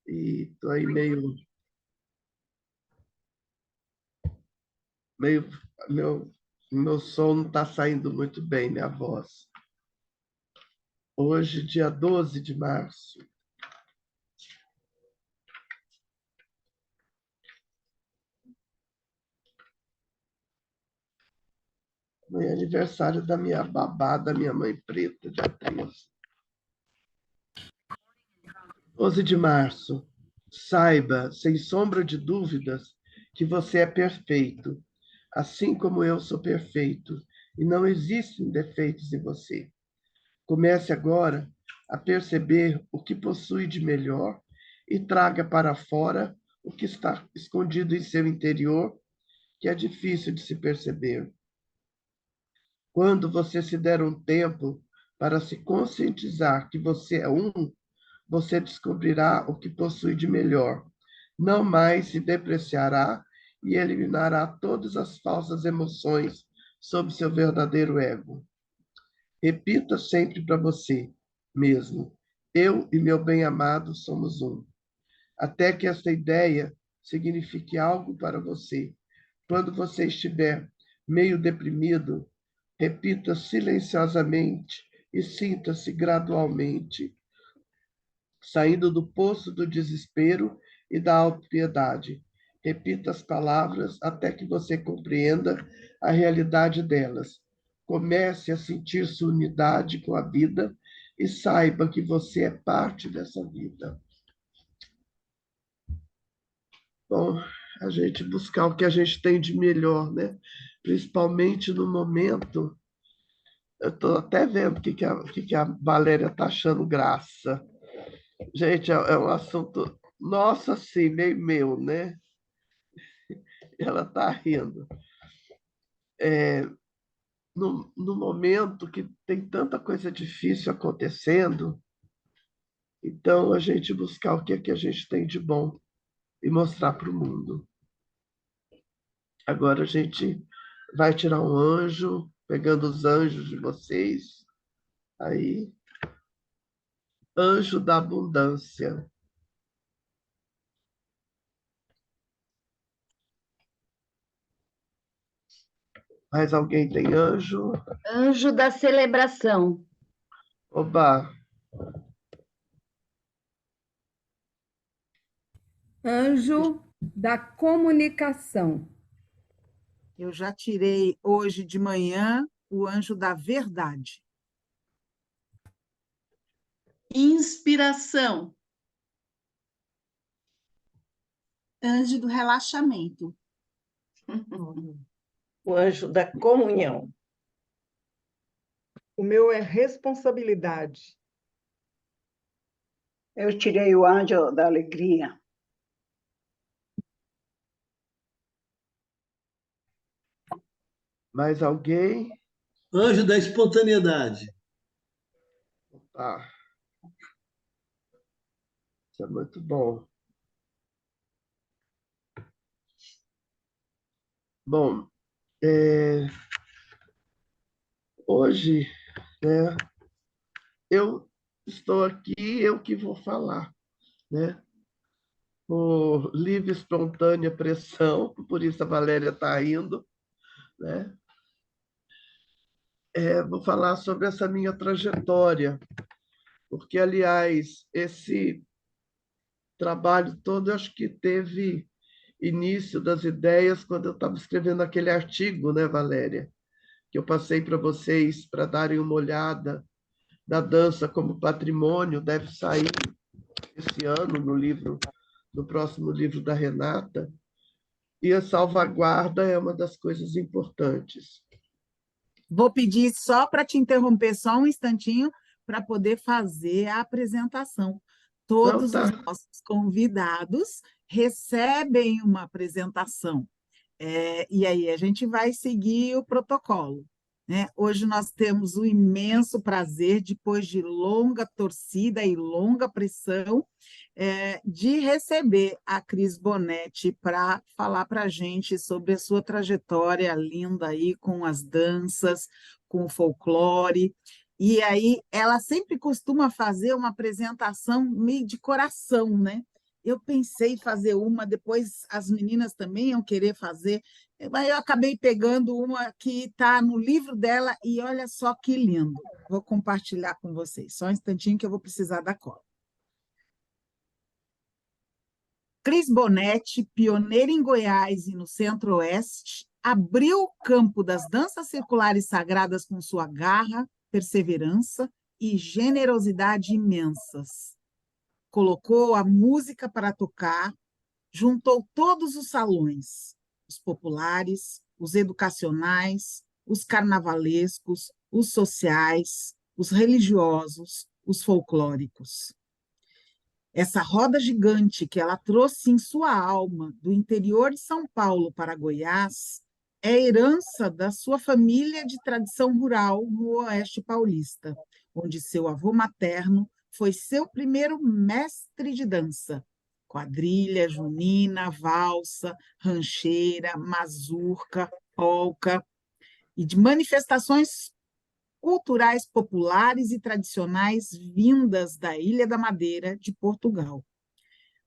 e tô aí meio, meu, meu som não está saindo muito bem, minha voz. Hoje, dia 12 de março, amanhã é aniversário da minha babá, da minha mãe preta, dia 13. 12 de março, saiba, sem sombra de dúvidas, que você é perfeito, assim como eu sou perfeito, e não existem defeitos em você. Comece agora a perceber o que possui de melhor e traga para fora o que está escondido em seu interior, que é difícil de se perceber. Quando você se der um tempo para se conscientizar que você é um, você descobrirá o que possui de melhor. Não mais se depreciará e eliminará todas as falsas emoções sob seu verdadeiro ego. Repita sempre para você mesmo: eu e meu bem-amado somos um. Até que essa ideia signifique algo para você. Quando você estiver meio deprimido, repita silenciosamente e sinta-se gradualmente saindo do poço do desespero e da autopiedade. Repita as palavras até que você compreenda a realidade delas. Comece a sentir sua unidade com a vida e saiba que você é parte dessa vida. Bom, a gente buscar o que a gente tem de melhor, né? Principalmente no momento. Eu estou até vendo o que a Valéria está achando graça. Gente, é um assunto, nossa, assim, meio meu, né? Ela está rindo. É, no momento que tem tanta coisa difícil acontecendo, então a gente buscar o que é que a gente tem de bom e mostrar para o mundo. Agora a gente vai tirar um anjo, pegando os anjos de vocês, aí, anjo da abundância. Mais alguém tem anjo? Anjo da celebração. Oba! Anjo da comunicação. Eu já tirei hoje de manhã o anjo da verdade. Inspiração. Anjo do relaxamento. O anjo da comunhão. O meu é responsabilidade. Eu tirei o anjo da alegria. Mais alguém? Anjo da espontaneidade. Opa! Isso é muito bom. Bom, hoje, né, eu estou aqui, eu que vou falar, né? Por livre, espontânea pressão, por isso a Valéria está indo, né? Vou falar sobre essa minha trajetória, porque, aliás, esse trabalho todo, eu acho que teve início das ideias quando eu estava escrevendo aquele artigo, né, Valéria? Que eu passei para vocês para darem uma olhada da dança como patrimônio, deve sair esse ano no próximo livro da Renata, e a salvaguarda é uma das coisas importantes. Vou pedir só para te interromper só um instantinho para poder fazer a apresentação. Todos os nossos convidados recebem uma apresentação. E aí a gente vai seguir o protocolo, né? Hoje nós temos o imenso prazer, depois de longa torcida e longa pressão, de receber a Cris Bonetti para falar para a gente sobre a sua trajetória linda aí com as danças, com o folclore. E aí ela sempre costuma fazer uma apresentação meio de coração, né? Eu pensei em fazer uma, depois as meninas também iam querer fazer, mas eu acabei pegando uma que está no livro dela e olha só que lindo. Vou compartilhar com vocês. Só um instantinho que eu vou precisar da cola. Cris Bonetti, pioneira em Goiás e no Centro-Oeste, abriu o campo das danças circulares sagradas com sua garra, perseverança e generosidade imensas. Colocou a música para tocar, juntou todos os salões, os populares, os educacionais, os carnavalescos, os sociais, os religiosos, os folclóricos. Essa roda gigante que ela trouxe em sua alma do interior de São Paulo para Goiás é herança da sua família de tradição rural no Oeste Paulista, onde seu avô materno foi seu primeiro mestre de dança. Quadrilha, junina, valsa, rancheira, mazurca, polca, e de manifestações culturais populares e tradicionais vindas da Ilha da Madeira, de Portugal.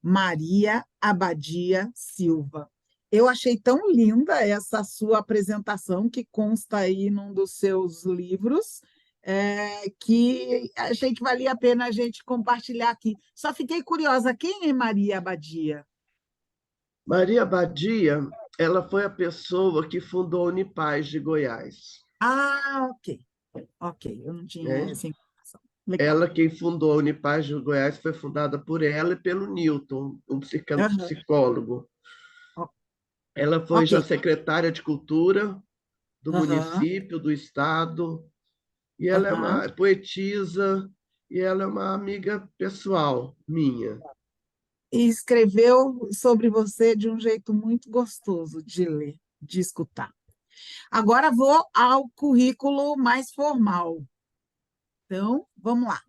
Maria Abadia Silva. Eu achei tão linda essa sua apresentação, que consta aí num dos seus livros, que achei que valia a pena a gente compartilhar aqui. Só fiquei curiosa, quem é Maria Abadia? Maria Abadia, ela foi a pessoa que fundou a Unipaz de Goiás. Ah, ok, eu não tinha Né? essa informação. Legal. Ela, quem fundou a Unipaz de Goiás, foi fundada por ela e pelo Newton, um psicólogo. Ela foi já secretária de Cultura do município, do estado, e ela é uma poetisa, e ela é uma amiga pessoal minha. E escreveu sobre você de um jeito muito gostoso de ler, de escutar. Agora vou ao currículo mais formal. Então, vamos lá.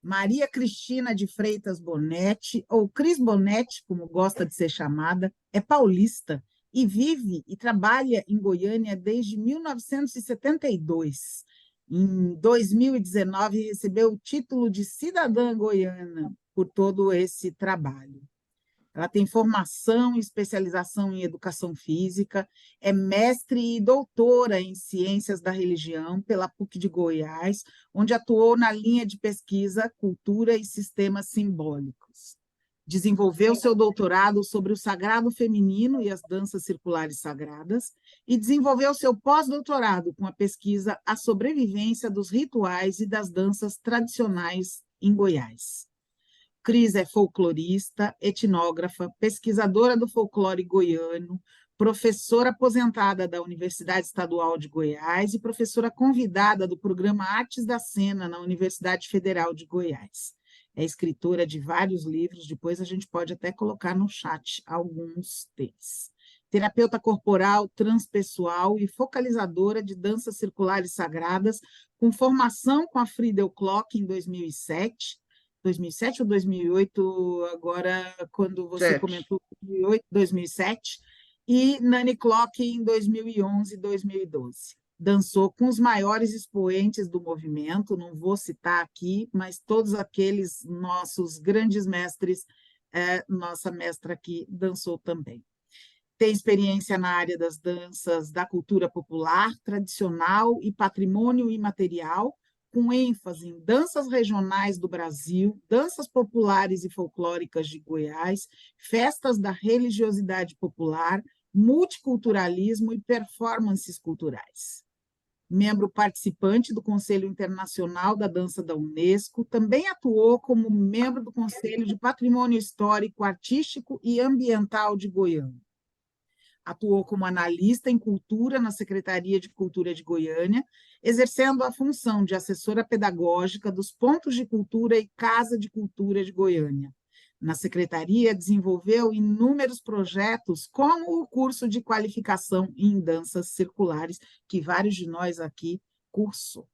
Maria Cristina de Freitas Bonetti, ou Cris Bonetti, como gosta de ser chamada, é paulista e vive e trabalha em Goiânia desde 1972. Em 2019, recebeu o título de cidadã goiana por todo esse trabalho. Ela tem formação e especialização em educação física, é mestre e doutora em ciências da religião pela PUC de Goiás, onde atuou na linha de pesquisa Cultura e Sistemas Simbólicos. Desenvolveu seu doutorado sobre o sagrado feminino e as danças circulares sagradas e desenvolveu seu pós-doutorado com a pesquisa A Sobrevivência dos Rituais e das Danças Tradicionais em Goiás. Cris é folclorista, etnógrafa, pesquisadora do folclore goiano, professora aposentada da Universidade Estadual de Goiás e professora convidada do programa Artes da Cena na Universidade Federal de Goiás. É escritora de vários livros, depois a gente pode até colocar no chat alguns deles. Terapeuta corporal, transpessoal e focalizadora de danças circulares sagradas, com formação com a Friedel Klock em 2007 ou 2008, agora, quando você comentou 2007, e Nani Klock em 2011 e 2012. Dançou com os maiores expoentes do movimento, não vou citar aqui, mas todos aqueles nossos grandes mestres, nossa mestra aqui dançou também. Tem experiência na área das danças da cultura popular, tradicional e patrimônio imaterial, com ênfase em danças regionais do Brasil, danças populares e folclóricas de Goiás, festas da religiosidade popular, multiculturalismo e performances culturais. Membro participante do Conselho Internacional da Dança da Unesco, também atuou como membro do Conselho de Patrimônio Histórico, Artístico e Ambiental de Goiânia. Atuou como analista em cultura na Secretaria de Cultura de Goiânia, exercendo a função de assessora pedagógica dos Pontos de Cultura e Casa de Cultura de Goiânia. Na secretaria, desenvolveu inúmeros projetos, como o curso de qualificação em danças circulares, que vários de nós aqui cursou.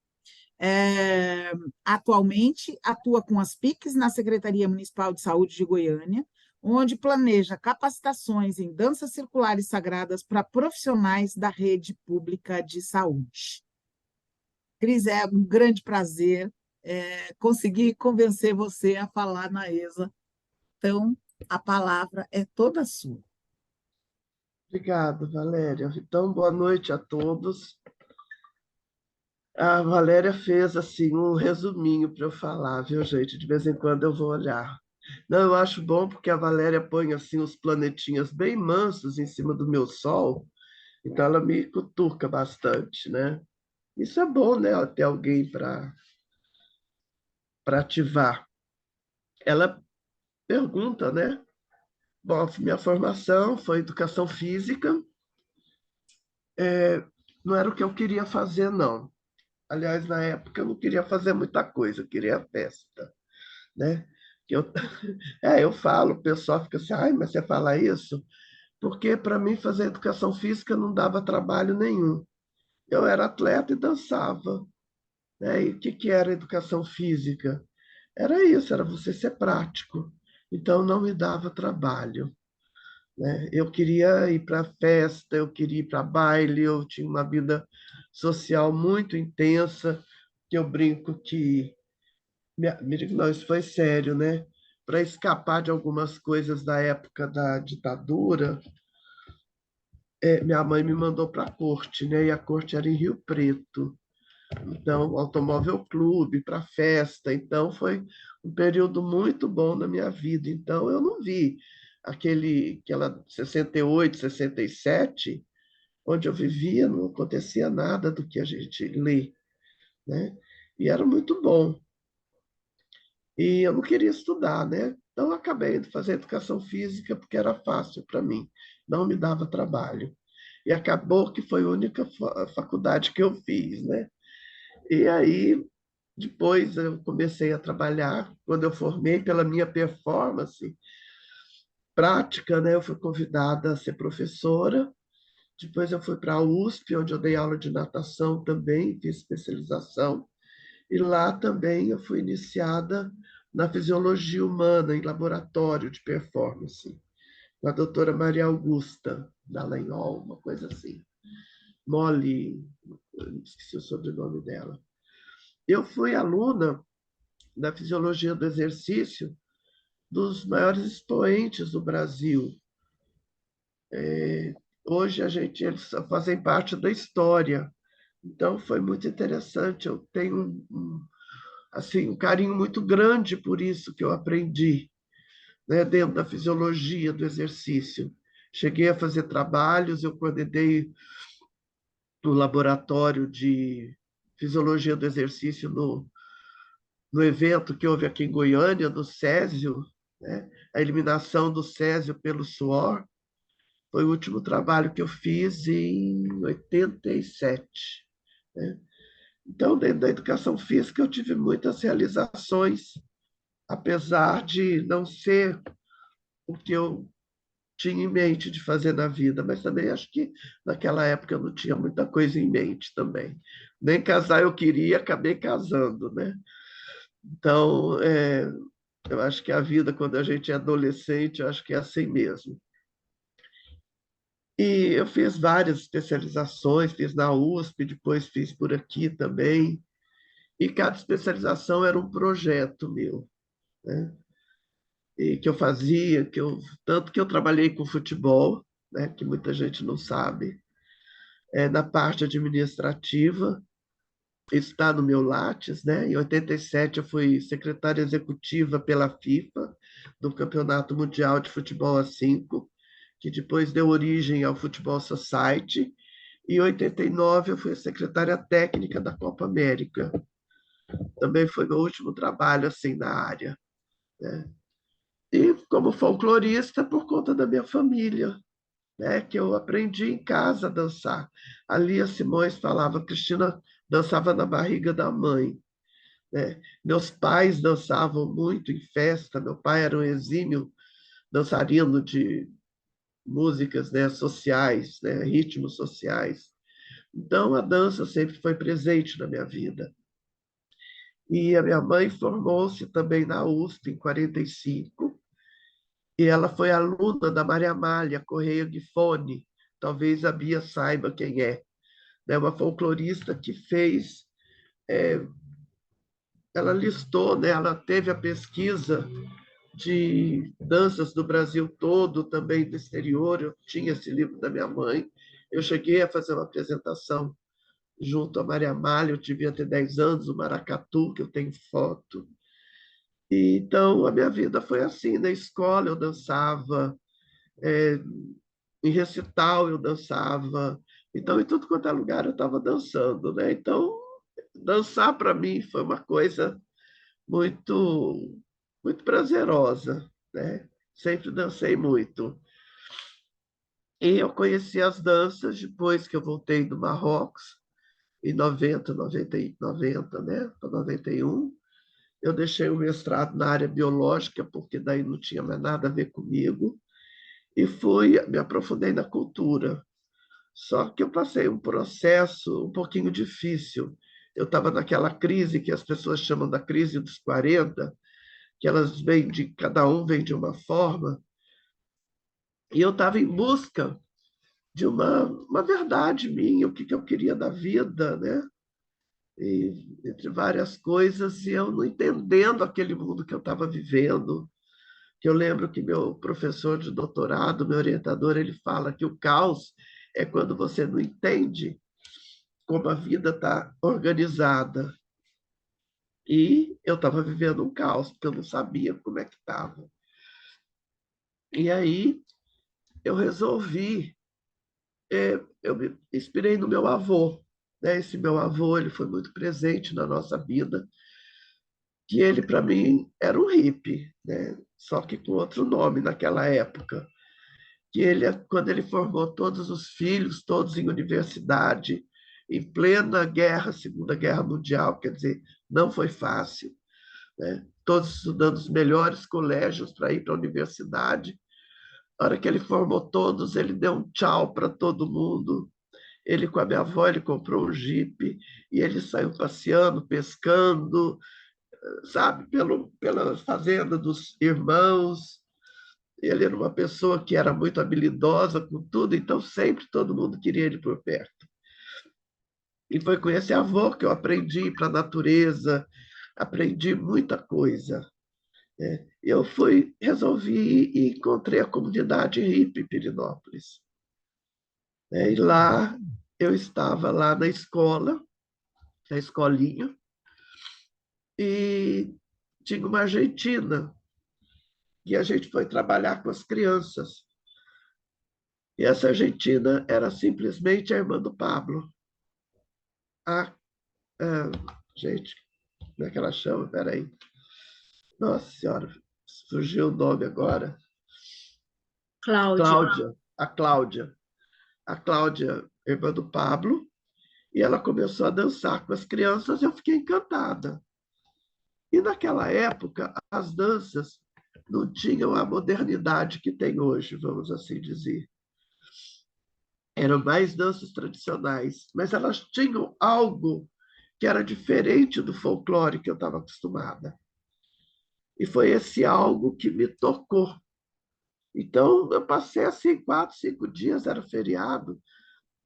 Atualmente, atua com as PICs na Secretaria Municipal de Saúde de Goiânia, onde planeja capacitações em danças circulares sagradas para profissionais da rede pública de saúde. Cris, é um grande prazer conseguir convencer você a falar na ESA. Então, A palavra é toda sua. Obrigado, Valéria. Então, boa noite a todos. A Valéria fez assim um resuminho para eu falar, viu, gente? De vez em quando eu vou olhar. Não, eu acho bom porque a Valéria põe assim os planetinhas bem mansos em cima do meu sol, então ela me cutuca bastante, né? Isso é bom, né? Ter alguém para ativar. Ela pergunta, né? Bom, minha formação foi educação física, não era o que eu queria fazer, não. Aliás, na época eu não queria fazer muita coisa, eu queria festa, né? Eu, eu falo, o pessoal fica assim, ai, mas você fala isso? Porque para mim fazer educação física não dava trabalho nenhum. Eu era atleta e dançava, né? E o que que era educação física? Era isso, era você ser prático. Então não me dava trabalho, né? Eu queria ir para festa, eu queria ir para baile, eu tinha uma vida social muito intensa, que eu brinco que não, isso foi sério, né? Para escapar de algumas coisas da época da ditadura, minha mãe me mandou para a corte, né? E a corte era em Rio Preto. Então, automóvel clube, para festa. Então, foi um período muito bom na minha vida. Então, eu não vi aquela 68, 67, onde eu vivia, não acontecia nada do que a gente lê, né? E era muito bom. E eu não queria estudar, né? Então, eu acabei de fazer educação física porque era fácil para mim, não me dava trabalho. E acabou que foi a única faculdade que eu fiz, né? E aí, depois eu comecei a trabalhar, quando eu formei pela minha performance prática, né? Eu fui convidada a ser professora. Depois eu fui para a USP, onde eu dei aula de natação também, fiz especialização. E lá também eu fui iniciada na fisiologia humana, em laboratório de performance, com a doutora Maria Augusta Dallagnol, uma coisa assim. Molly, eu esqueci o sobrenome dela. Eu fui aluna da fisiologia do exercício dos maiores expoentes do Brasil. Hoje eles fazem parte da história. Então foi muito interessante. Eu tenho assim, um carinho muito grande por isso que eu aprendi, né, dentro da fisiologia do exercício. Cheguei a fazer trabalhos, eu coordenei no laboratório de fisiologia do exercício no evento que houve aqui em Goiânia, do Césio, né? A eliminação do Césio pelo suor. Foi o último trabalho que eu fiz em 87, né? Então, dentro da educação física, eu tive muitas realizações, apesar de não ser o que eu tinha em mente de fazer na vida, mas também acho que naquela época eu não tinha muita coisa em mente também. Nem casar eu queria, acabei casando, né? Então, eu acho que a vida, quando a gente é adolescente, eu acho que é assim mesmo. E eu fiz várias especializações, fiz na USP, depois fiz por aqui também. E cada especialização era um projeto meu, né? E que eu fazia, tanto que eu trabalhei com futebol, né? Que muita gente não sabe, na parte administrativa. Isso está no meu Lattes, né? Em 87 eu fui secretária executiva pela FIFA do Campeonato Mundial de Futebol A5, que depois deu origem ao Futebol Society. E em 89 eu fui secretária técnica da Copa América. Também foi meu último trabalho assim na área, né? E como folclorista por conta da minha família, né, que eu aprendi em casa a dançar. A Lia Simões falava, Cristina dançava na barriga da mãe, né? Meus pais dançavam muito em festa, meu pai era um exímio dançarino de músicas, né, sociais, né, ritmos sociais. Então, a dança sempre foi presente na minha vida. E a minha mãe formou-se também na USP em 45, e ela foi aluna da Maria Amália Correia de Fone, talvez a Bia saiba quem é, né? Uma folclorista que fez, ela listou, né? Ela teve a pesquisa de danças do Brasil todo, também do exterior. Eu tinha esse livro da minha mãe. Eu cheguei a fazer uma apresentação junto a Maria Amália, eu devia ter 10 anos, no Maracatu, que eu tenho foto. E, então, a minha vida foi assim. Na escola eu dançava, em recital eu dançava. Então, em tudo quanto é lugar eu estava dançando, né? Então, dançar para mim foi uma coisa muito, muito prazerosa, né? Sempre dancei muito. E eu conheci as danças depois que eu voltei do Marrocos, em 90, né? Para 91. Eu deixei o mestrado na área biológica, porque daí não tinha mais nada a ver comigo, e me aprofundei na cultura. Só que eu passei um processo um pouquinho difícil. Eu estava naquela crise que as pessoas chamam da crise dos 40, que elas vêm cada um vem de uma forma, e eu estava em busca de uma verdade minha, o que, que eu queria da vida, né? E, entre várias coisas, e eu não entendendo aquele mundo que eu estava vivendo, que eu lembro que meu professor de doutorado, meu orientador, ele fala que o caos é quando você não entende como a vida está organizada. E eu estava vivendo um caos, porque eu não sabia como é que estava. E aí eu resolvi, eu me inspirei no meu avô, né? Esse meu avô, ele foi muito presente na nossa vida, que ele, para mim, era um hippie, né? Só que com outro nome naquela época. Que ele, quando ele formou todos os filhos, todos em universidade, em plena guerra, Segunda Guerra Mundial, quer dizer, não foi fácil, né? Todos estudando os melhores colégios para ir para a universidade. Na hora que ele formou todos, ele deu um tchau para todo mundo. Ele, com a minha avó, ele comprou um jipe e ele saiu passeando, pescando, sabe, pela fazenda dos irmãos. Ele era uma pessoa que era muito habilidosa com tudo, então sempre todo mundo queria ele por perto. E foi com esse avô que eu aprendi para a natureza, aprendi muita coisa, né? Eu resolvi e encontrei a comunidade hippie em Pirinópolis, né? E lá eu estava lá na escola, na escolinha, e tinha uma argentina, e a gente foi trabalhar com as crianças. E essa argentina era simplesmente a irmã do Pablo. A, a gente, como é que ela chama? Peraí. Nossa Senhora, surgiu o nome agora. Cláudia. Cláudia. A Cláudia. A Cláudia, irmã do Pablo, e ela começou a dançar com as crianças e eu fiquei encantada. E naquela época, as danças não tinham a modernidade que tem hoje, vamos assim dizer. Eram mais danças tradicionais, mas elas tinham algo que era diferente do folclore que eu estava acostumada. E foi esse algo que me tocou. Então, eu passei assim 4, 5 dias, era feriado,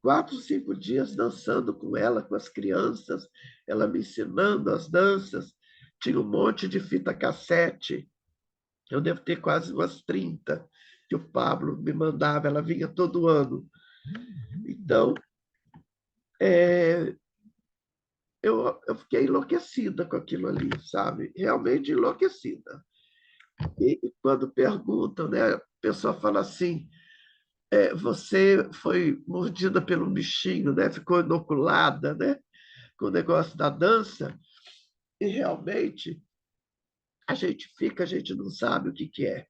4, 5 dias dançando com ela, com as crianças, ela me ensinando as danças. Tinha um monte de fita cassete, eu devo ter quase umas 30, que o Pablo me mandava, ela vinha todo ano. Então, eu fiquei enlouquecida com aquilo ali, sabe? Realmente enlouquecida. E quando perguntam, né, a pessoa fala assim, você foi mordida pelo bichinho, né? Ficou inoculada, né? Com o negócio da dança, e realmente a gente fica, a gente não sabe o que, que é.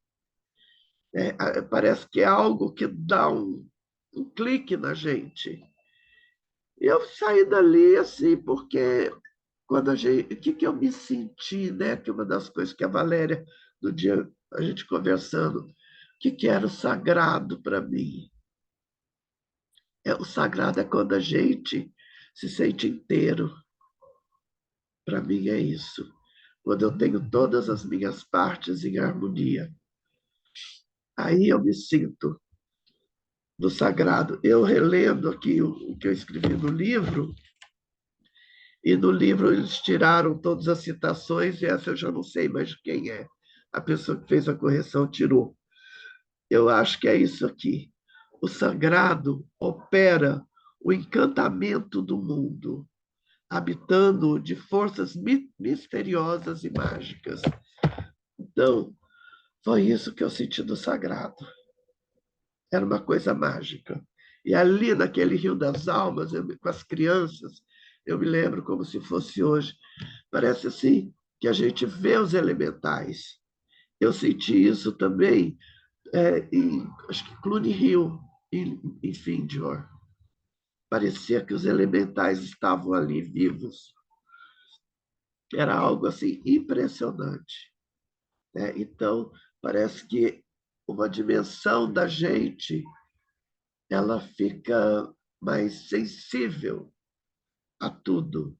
Parece que é algo que dá um clique na gente. E eu saí dali assim, porque quando o que, que eu me senti, né? Que uma das coisas que a Valéria, no dia a gente conversando, o que era o sagrado para mim? O sagrado é quando a gente se sente inteiro. Para mim é isso. Quando eu tenho todas as minhas partes em harmonia. Aí eu me sinto no sagrado. Eu relendo aqui o que eu escrevi no livro, e no livro eles tiraram todas as citações, e essa eu já não sei mais de quem é. a pessoa que fez a correção tirou. Eu acho que é isso aqui. O sagrado opera o encantamento do mundo, habitando de forças misteriosas e mágicas. Então, foi isso que eu senti do sagrado. Era uma coisa mágica. E ali, naquele Rio das Almas, com as crianças, eu me lembro como se fosse hoje. Parece assim que a gente vê os elementais. Eu senti isso também em, acho que Cluny Hill, em Finjor. Parecia que os elementais estavam ali vivos. Era algo assim impressionante, né? Então, parece que uma dimensão da gente ela fica mais sensível a tudo,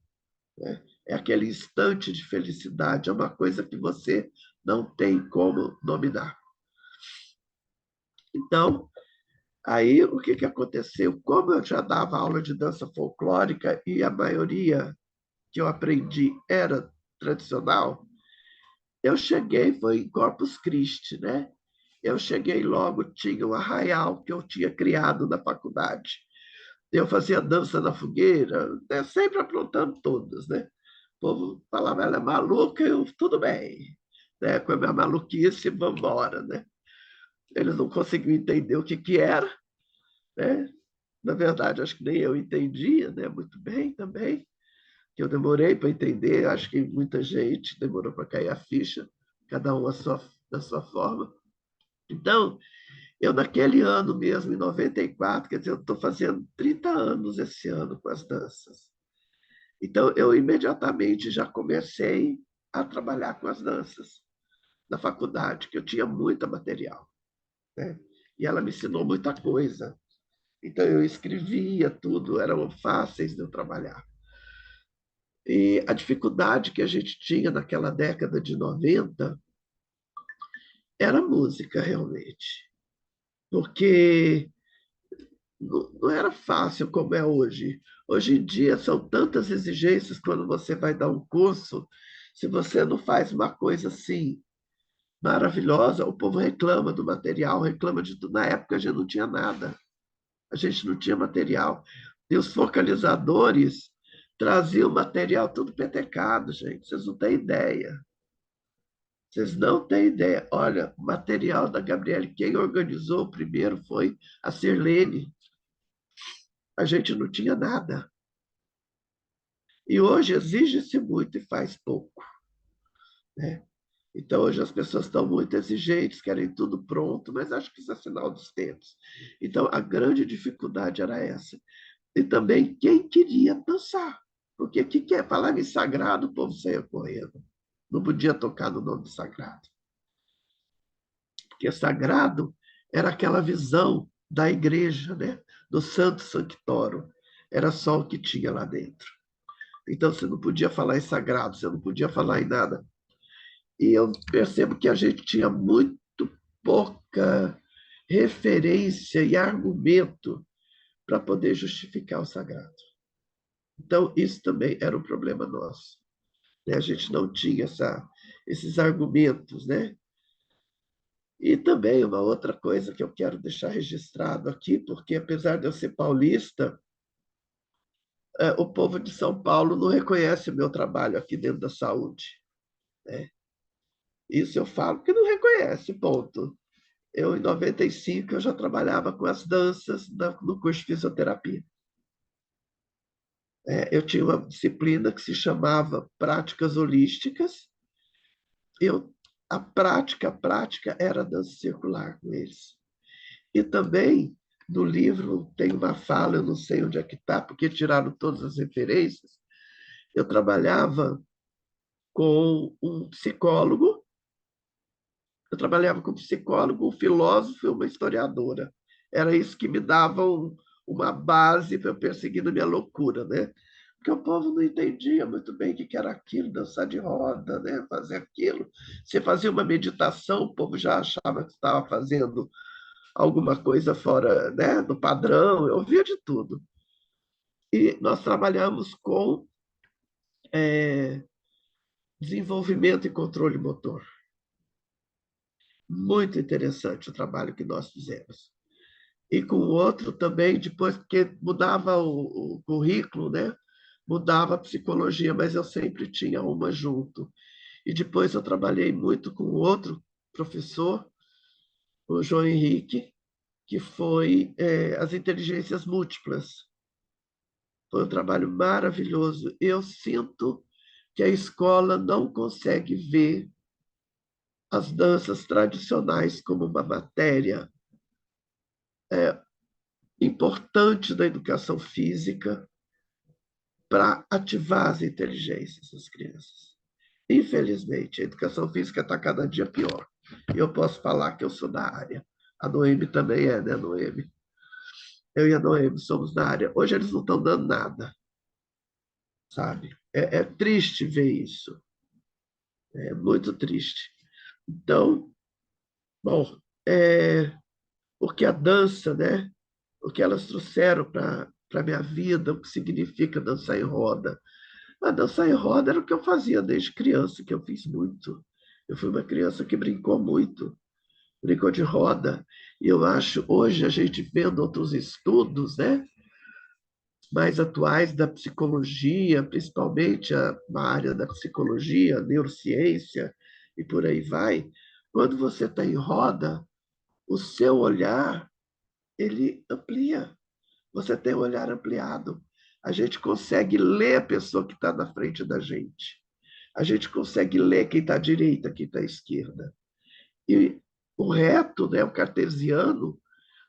né? É aquele instante de felicidade, é uma coisa que você não tem como dominar. Então, aí o que aconteceu? Como eu já dava aula de dança folclórica e a maioria que eu aprendi era tradicional, eu cheguei, foi em Corpus Christi, né? Eu cheguei logo, tinha um arraial que eu tinha criado na faculdade. Eu fazia dança na fogueira, né? Sempre aprontando todas, né? O povo falava, ela é maluca, eu, tudo bem, né? Com a minha maluquice, vamos embora, né? Eles não conseguiam entender o que era, né? Na verdade, acho que nem eu entendia, né? Muito bem também, que eu demorei para entender, acho que muita gente demorou para cair a ficha, cada um da sua forma. Então, eu naquele ano mesmo, em 94, quer dizer, eu estou fazendo 30 anos esse ano com as danças. Então, eu imediatamente já comecei a trabalhar com as danças na faculdade, que eu tinha muito material, né? E ela me ensinou muita coisa. Então, eu escrevia tudo, eram fáceis de eu trabalhar. E a dificuldade que a gente tinha naquela década de 90 era a música, realmente. Porque não era fácil como é hoje. Hoje em dia são tantas exigências quando você vai dar um curso, se você não faz uma coisa assim maravilhosa, o povo reclama do material, reclama de tudo. Na época a gente não tinha nada, a gente não tinha material. E os focalizadores traziam material tudo petecado, gente, vocês não têm ideia. Vocês não têm ideia. Olha, o material da Gabriele, quem organizou primeiro foi a Sirlene. A gente não tinha nada. E hoje exige-se muito e faz pouco, né? Então, hoje as pessoas estão muito exigentes, querem tudo pronto, mas acho que isso é sinal dos tempos. Então, a grande dificuldade era essa. E também quem queria dançar. Porque o que quer falar em sagrado, o povo saía correndo. Não podia tocar no nome sagrado. Porque sagrado era aquela visão da igreja, né? Do Santo Sanctório. Era só o que tinha lá dentro. Então, você não podia falar em sagrado, você não podia falar em nada. E eu percebo que a gente tinha muito pouca referência e argumento para poder justificar o sagrado. Então, isso também era um problema nosso, né? A gente não tinha esses argumentos, né? E também uma outra coisa que eu quero deixar registrado aqui, porque apesar de eu ser paulista, o povo de São Paulo não reconhece o meu trabalho aqui dentro da saúde, né? Isso eu falo que não reconhece, ponto. Eu, em 95, eu já trabalhava com as danças no curso de fisioterapia. Eu tinha uma disciplina que se chamava Práticas Holísticas. A prática era dança circular com eles. E também, no livro, tem uma fala, eu não sei onde é que está, porque tiraram todas as referências. Eu trabalhava com um psicólogo, um filósofo e uma historiadora. Era isso que me dava uma base para eu perseguir na minha loucura, né? Porque o povo não entendia muito bem o que era aquilo, dançar de roda, né? Fazer aquilo. Você fazia uma meditação, o povo já achava que estava fazendo alguma coisa fora, né, do padrão, eu via de tudo. E nós trabalhamos com desenvolvimento e controle motor. Muito interessante o trabalho que nós fizemos. E com o outro também, depois, porque mudava o currículo, né? Mudava a psicologia, mas eu sempre tinha uma junto. E depois eu trabalhei muito com o outro professor, o João Henrique, que foi as inteligências múltiplas. Foi um trabalho maravilhoso. Eu sinto que a escola não consegue ver as danças tradicionais como uma matéria importante da educação física para ativar as inteligências das crianças. Infelizmente, a educação física está cada dia pior. E eu posso falar que eu sou da área. A Noemi também é, né, Noemi? Eu e a Noemi somos da área. Hoje eles não estão dando nada, sabe? É triste ver isso. É muito triste. Então, bom, porque a dança, né? O que elas trouxeram para a minha vida, o que significa dançar em roda. A dançar em roda era o que eu fazia desde criança, que eu fiz muito. Eu fui uma criança que brincou muito, brincou de roda. E eu acho, hoje, a gente vendo outros estudos, né, mais atuais da psicologia, principalmente a área da psicologia, neurociência e por aí vai, quando você está em roda, o seu olhar, ele amplia. Você tem o olhar ampliado. A gente consegue ler a pessoa que está na frente da gente. A gente consegue ler quem está à direita, quem está à esquerda. E o reto, né, o cartesiano,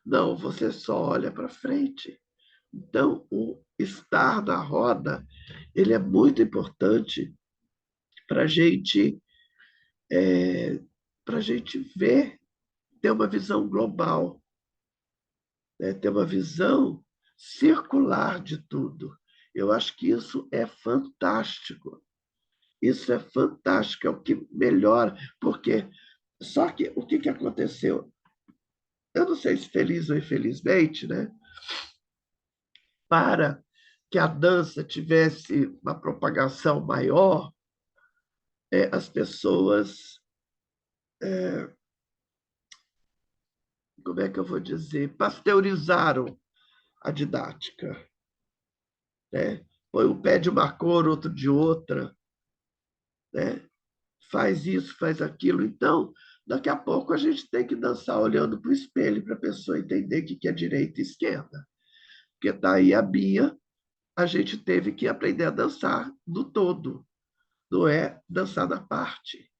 não, você só olha para frente. Então, o estar na roda, ele é muito importante para a gente ver, ter uma visão global, né, ter uma visão circular de tudo. Eu acho que isso é fantástico. Isso é fantástico, é o que melhora, porque só que o que aconteceu? Eu não sei se feliz ou infelizmente, né? Para que a dança tivesse uma propagação maior, as pessoas, como é que eu vou dizer, pasteurizaram a didática, né? Põe um pé de uma cor, outro de outra, né? Faz isso, faz aquilo. Então, daqui a pouco a gente tem que dançar olhando para o espelho para a pessoa entender o que é direita e esquerda. Porque está aí a Bia, a gente teve que aprender a dançar no todo, não é dançar na parte.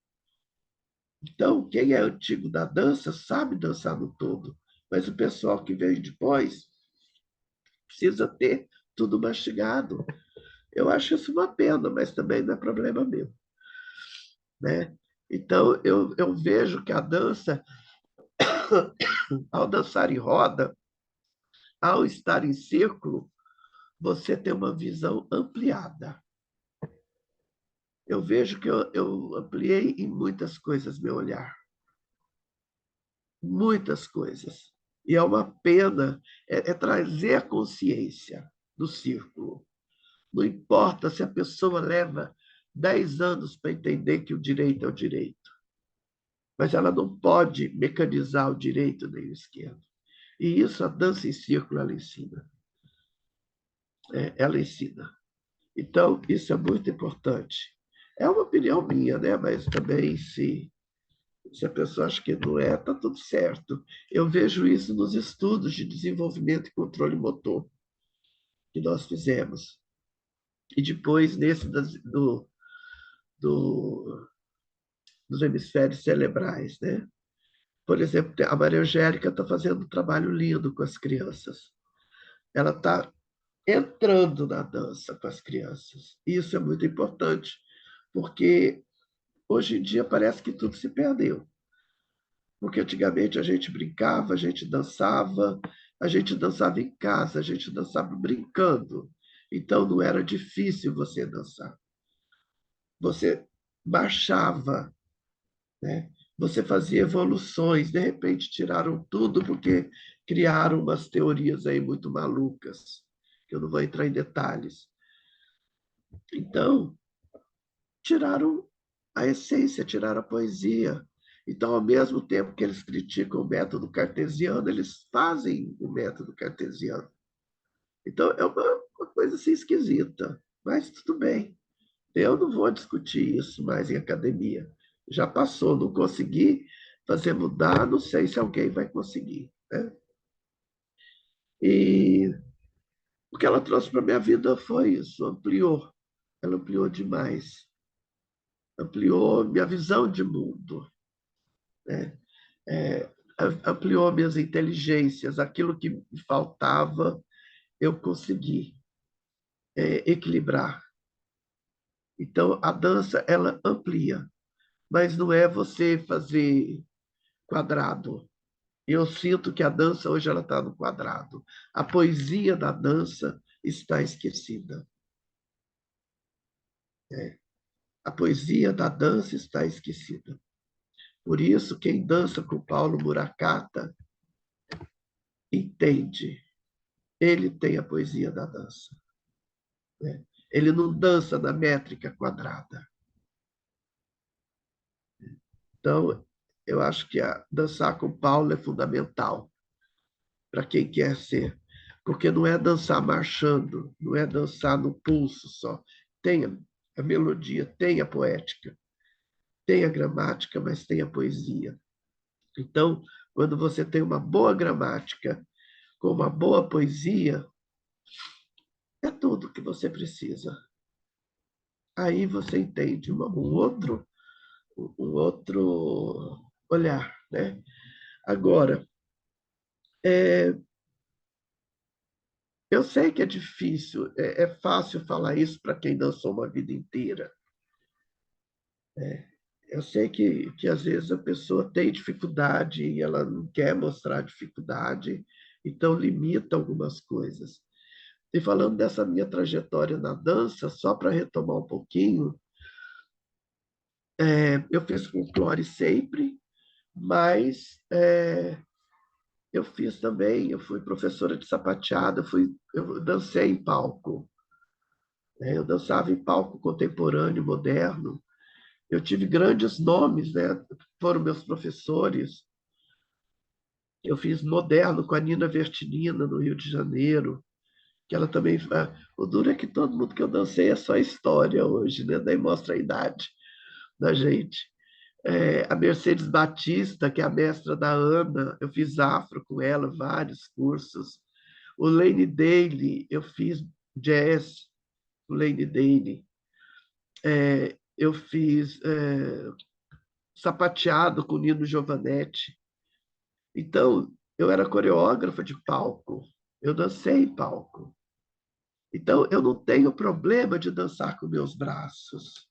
Então, quem é antigo da dança sabe dançar no todo, mas o pessoal que veio depois precisa ter tudo mastigado. Eu acho isso uma pena, mas também não é problema meu, né? Então, eu vejo que a dança, ao dançar em roda, ao estar em círculo, você tem uma visão ampliada. Eu vejo que eu ampliei em muitas coisas meu olhar. Muitas coisas. E é uma pena, trazer a consciência do círculo. Não importa se a pessoa leva 10 anos para entender que o direito é o direito, mas ela não pode mecanizar o direito nem o esquerdo. E isso a dança em círculo ela ensina. Ela ensina. Então, isso é muito importante. É uma opinião minha, né? Mas também se a pessoa acha que não é, está tudo certo. Eu vejo isso nos estudos de desenvolvimento e controle motor que nós fizemos. E depois, nesse do, dos hemisférios cerebrais, né? Por exemplo, a Maria Angélica está fazendo um trabalho lindo com as crianças. Ela está entrando na dança com as crianças. Isso é muito importante, porque hoje em dia parece que tudo se perdeu. Porque antigamente a gente brincava, a gente dançava em casa, a gente dançava brincando. Então não era difícil você dançar. Você marchava, né? Você fazia evoluções, de repente tiraram tudo porque criaram umas teorias aí muito malucas, que eu não vou entrar em detalhes. Então, tiraram a essência, tiraram a poesia. Então, ao mesmo tempo que eles criticam o método cartesiano, eles fazem o método cartesiano. Então, é uma coisa assim esquisita, mas tudo bem. Eu não vou discutir isso mais em academia. Já passou, não consegui fazer mudar, não sei se alguém vai conseguir, né? E o que ela trouxe para a minha vida foi isso, ampliou. Ela ampliou demais. Ampliou minha visão de mundo, né? É, ampliou minhas inteligências, aquilo que me faltava, eu consegui equilibrar. Então, a dança, ela amplia, mas não é você fazer quadrado. Eu sinto que a dança hoje ela está no quadrado. A poesia da dança está esquecida. A poesia da dança está esquecida. Por isso, quem dança com Paulo Murakata entende. Ele tem a poesia da dança, né? Ele não dança na métrica quadrada. Então, eu acho que dançar com Paulo é fundamental para quem quer ser, porque não é dançar marchando, não é dançar no pulso só. Tem a melodia, tem a poética, tem a gramática, mas tem a poesia. Então, quando você tem uma boa gramática com uma boa poesia, é tudo que você precisa. Aí você entende um outro olhar, né? Agora, eu sei que é difícil, é fácil falar isso para quem dançou uma vida inteira. Eu sei que às vezes a pessoa tem dificuldade e ela não quer mostrar dificuldade, então limita algumas coisas. E falando dessa minha trajetória na dança, só para retomar um pouquinho, eu fiz folclore sempre, mas eu fiz também, eu fui professora de sapateado, eu dancei em palco, né? Eu dançava em palco contemporâneo, moderno. Eu tive grandes nomes, né? Foram meus professores. Eu fiz moderno com a Nina Vertinina, no Rio de Janeiro, que ela também. O duro é que todo mundo que eu dancei é só história hoje, né? Daí mostra a idade da gente. A Mercedes Batista, que é a mestra da Ana, eu fiz afro com ela, vários cursos. O Lane Daly, eu fiz jazz, o Lane Daly. Eu fiz sapateado com o Nino Giovanetti. Então, eu era coreógrafa de palco, eu dancei em palco. Então, eu não tenho problema de dançar com meus braços,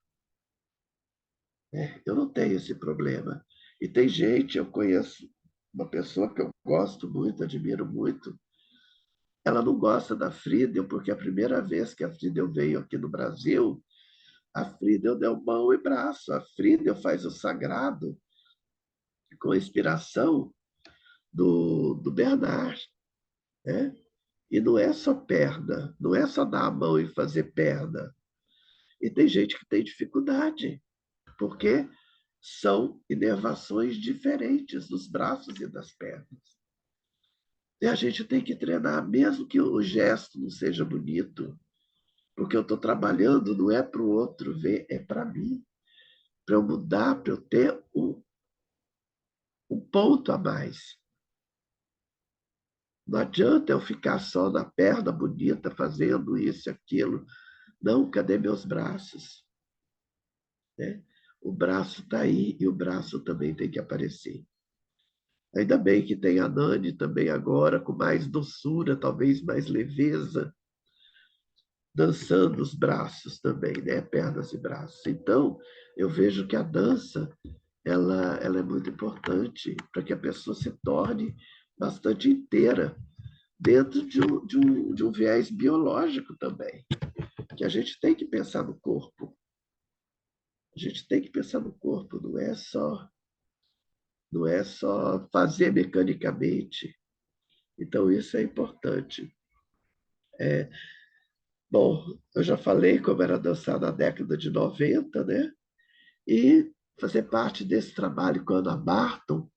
né? Eu não tenho esse problema. E tem gente, eu conheço uma pessoa que eu gosto muito, admiro muito, ela não gosta da Friedel, porque a primeira vez que a Friedel veio aqui no Brasil, a Friedel deu mão e braço. A Friedel faz o sagrado com a inspiração do Bernard, né? E não é só perna, não é só dar a mão e fazer perna. E tem gente que tem dificuldade, porque são inervações diferentes dos braços e das pernas. E a gente tem que treinar, mesmo que o gesto não seja bonito, porque eu estou trabalhando não é para o outro ver, é para mim, para eu mudar, para eu ter um ponto a mais. Não adianta eu ficar só na perna bonita, fazendo isso e aquilo. Não, cadê meus braços? Né? O braço está aí e o braço também tem que aparecer. Ainda bem que tem a Nani também agora, com mais doçura, talvez mais leveza, dançando os braços também, né? Pernas e braços. Então, eu vejo que a dança ela é muito importante para que a pessoa se torne bastante inteira, dentro de um viés biológico também, que a gente tem que pensar no corpo. A gente tem que pensar no corpo, não é só fazer mecanicamente. Então, isso é importante. Bom, eu já falei como era dançar na década de 90, né? E fazer parte desse trabalho com a Ana Barton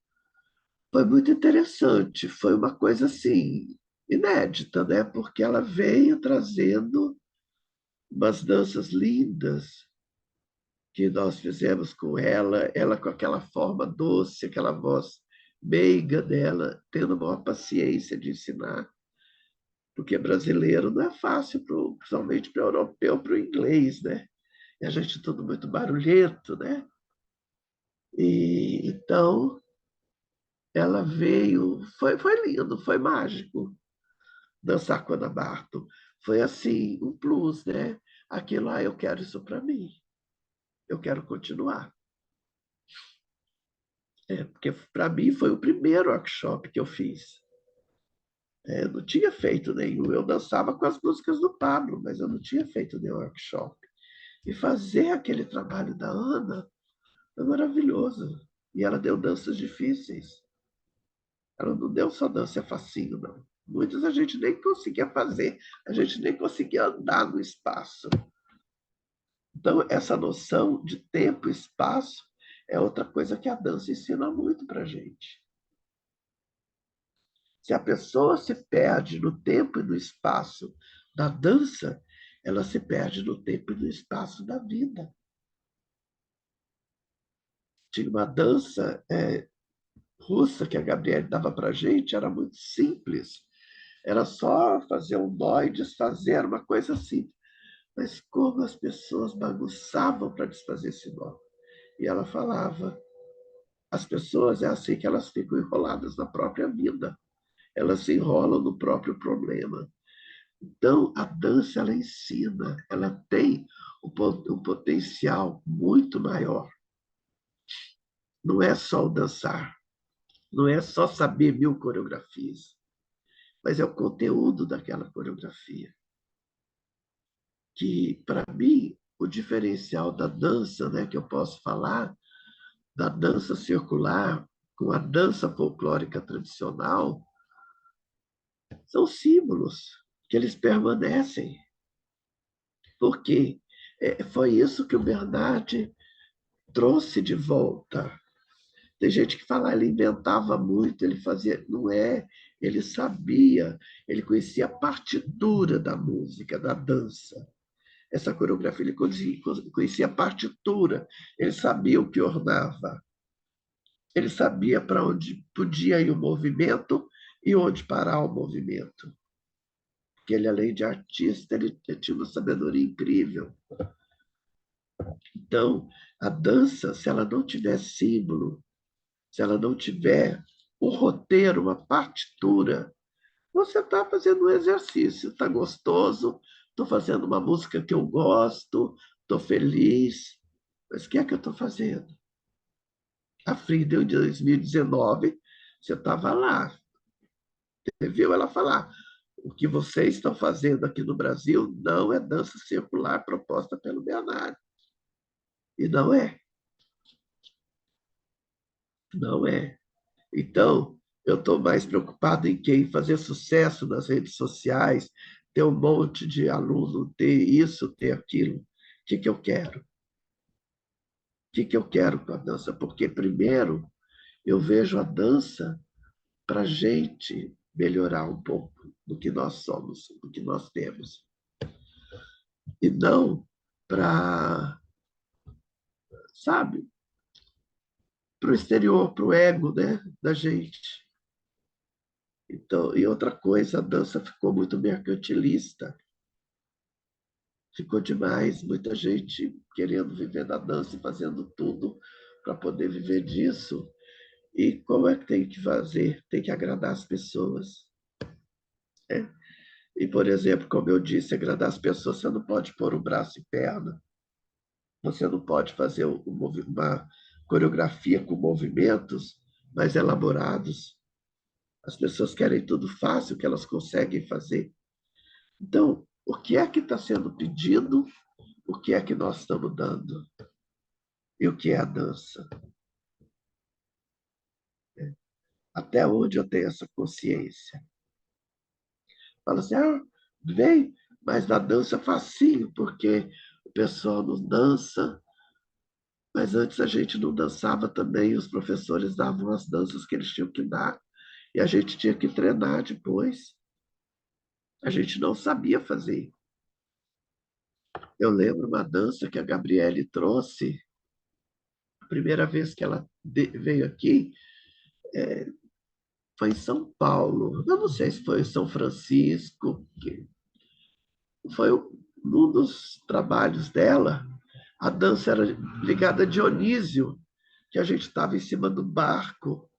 foi muito interessante. Foi uma coisa assim inédita, né? Porque ela veio trazendo umas danças lindas que nós fizemos com ela, ela com aquela forma doce, aquela voz meiga dela, tendo a maior paciência de ensinar, porque brasileiro não é fácil, principalmente para o europeu, para o inglês, né? E a gente tudo muito barulhento, né? E então ela veio, foi lindo, foi mágico dançar com a Ana Barton. Foi assim, um plus, né? Aquilo lá, eu quero isso para mim, eu quero continuar. Porque para mim foi o primeiro workshop que eu fiz. Eu não tinha feito nenhum. Eu dançava com as músicas do Pablo, mas eu não tinha feito nenhum workshop. E fazer aquele trabalho da Ana foi maravilhoso. E ela deu danças difíceis. Ela não deu só dança facinho, não. Muitas a gente nem conseguia fazer, a gente nem conseguia andar no espaço. Então, essa noção de tempo e espaço é outra coisa que a dança ensina muito para a gente. Se a pessoa se perde no tempo e no espaço da dança, ela se perde no tempo e no espaço da vida. Tinha uma dança russa que a Gabriele dava para a gente, era muito simples. Era só fazer um nó e desfazer, era uma coisa assim. Mas como as pessoas bagunçavam para desfazer esse nó. E ela falava, as pessoas é assim que elas ficam enroladas na própria vida. Elas se enrolam no próprio problema. Então, a dança, ela ensina, ela tem um potencial muito maior. Não é só o dançar, não é só saber 1000 coreografias, mas é o conteúdo daquela coreografia. Que, para mim, o diferencial da dança, né, que eu posso falar, da dança circular com a dança folclórica tradicional, são símbolos que eles permanecem. Por quê? Foi isso que o Bernard trouxe de volta. Tem gente que fala, ele inventava muito, ele fazia. Não é, ele sabia, ele conhecia a partitura da música, da dança. Essa coreografia, ele conhecia a partitura, ele sabia o que ornava, ele sabia para onde podia ir o movimento e onde parar o movimento. Porque ele, além de artista, ele tinha uma sabedoria incrível. Então, a dança, se ela não tiver símbolo, se ela não tiver um roteiro, uma partitura, você está fazendo um exercício, está gostoso, estou fazendo uma música que eu gosto, estou feliz, mas o que é que eu estou fazendo? A Frida, em 2019, você estava lá, você viu ela falar, o que vocês estão fazendo aqui no Brasil não é dança circular proposta pelo Bernardo. E não é. Não é. Então, eu estou mais preocupado em quem fazer sucesso nas redes sociais, ter um monte de aluno, ter isso, ter aquilo. O que eu quero? O que eu quero com a dança? Porque, primeiro, eu vejo a dança para a gente melhorar um pouco do que nós somos, do que nós temos. E não para, sabe, para o exterior, para o ego, né, da gente. Então, e outra coisa, a dança ficou muito mercantilista. Ficou demais, muita gente querendo viver da dança e fazendo tudo para poder viver disso. E como é que tem que fazer? Tem que agradar as pessoas. Né? E, por exemplo, como eu disse, agradar as pessoas, você não pode pôr o braço e perna, você não pode fazer uma coreografia com movimentos mais elaborados. As pessoas querem tudo fácil, que elas conseguem fazer. Então, o que é que está sendo pedido? O que é que nós estamos dando? E o que é a dança? Até onde eu tenho essa consciência? Fala assim, bem, mas na dança é facinho, porque o pessoal não dança, Mas antes a gente não dançava também, os professores davam as danças que eles tinham que dar, e a gente tinha que treinar depois. A gente não sabia fazer. Eu lembro uma dança que a Gabriele trouxe, a primeira vez que ela veio aqui, foi em São Paulo. Eu não sei se foi em São Francisco, que foi um dos trabalhos dela. A dança era ligada a Dionísio, que a gente estava em cima do barco,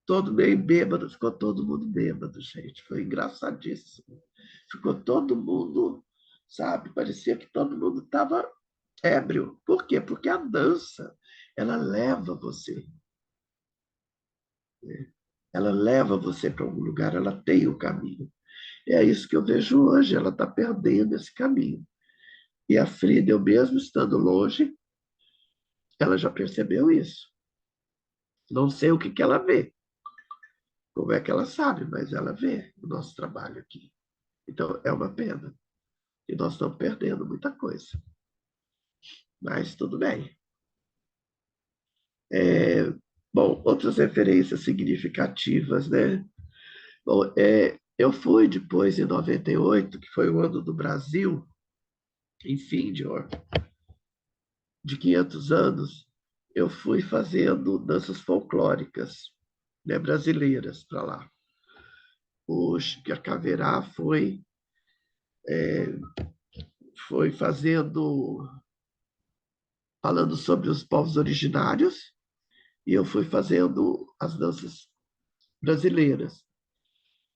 todo meio bêbado, ficou todo mundo bêbado, gente. Foi engraçadíssimo. Ficou todo mundo, sabe? Parecia que todo mundo estava ébrio. Por quê? Porque a dança, ela leva você. Ela leva você para algum lugar, ela tem o caminho. É isso que eu vejo hoje, ela está perdendo esse caminho. E a Frida, eu mesmo estando longe, ela já percebeu isso. Não sei o que que ela vê, como é que ela sabe, mas ela vê o nosso trabalho aqui. Então, é uma pena. E nós estamos perdendo muita coisa. Mas tudo bem. Bom, outras referências significativas, né? Bom, eu fui depois, em 98, que foi o ano do Brasil, em Fíndior, de 500 anos, eu fui fazendo danças folclóricas, né, brasileiras para lá. O Chica Caverá foi fazendo, falando sobre os povos originários, e eu fui fazendo as danças brasileiras.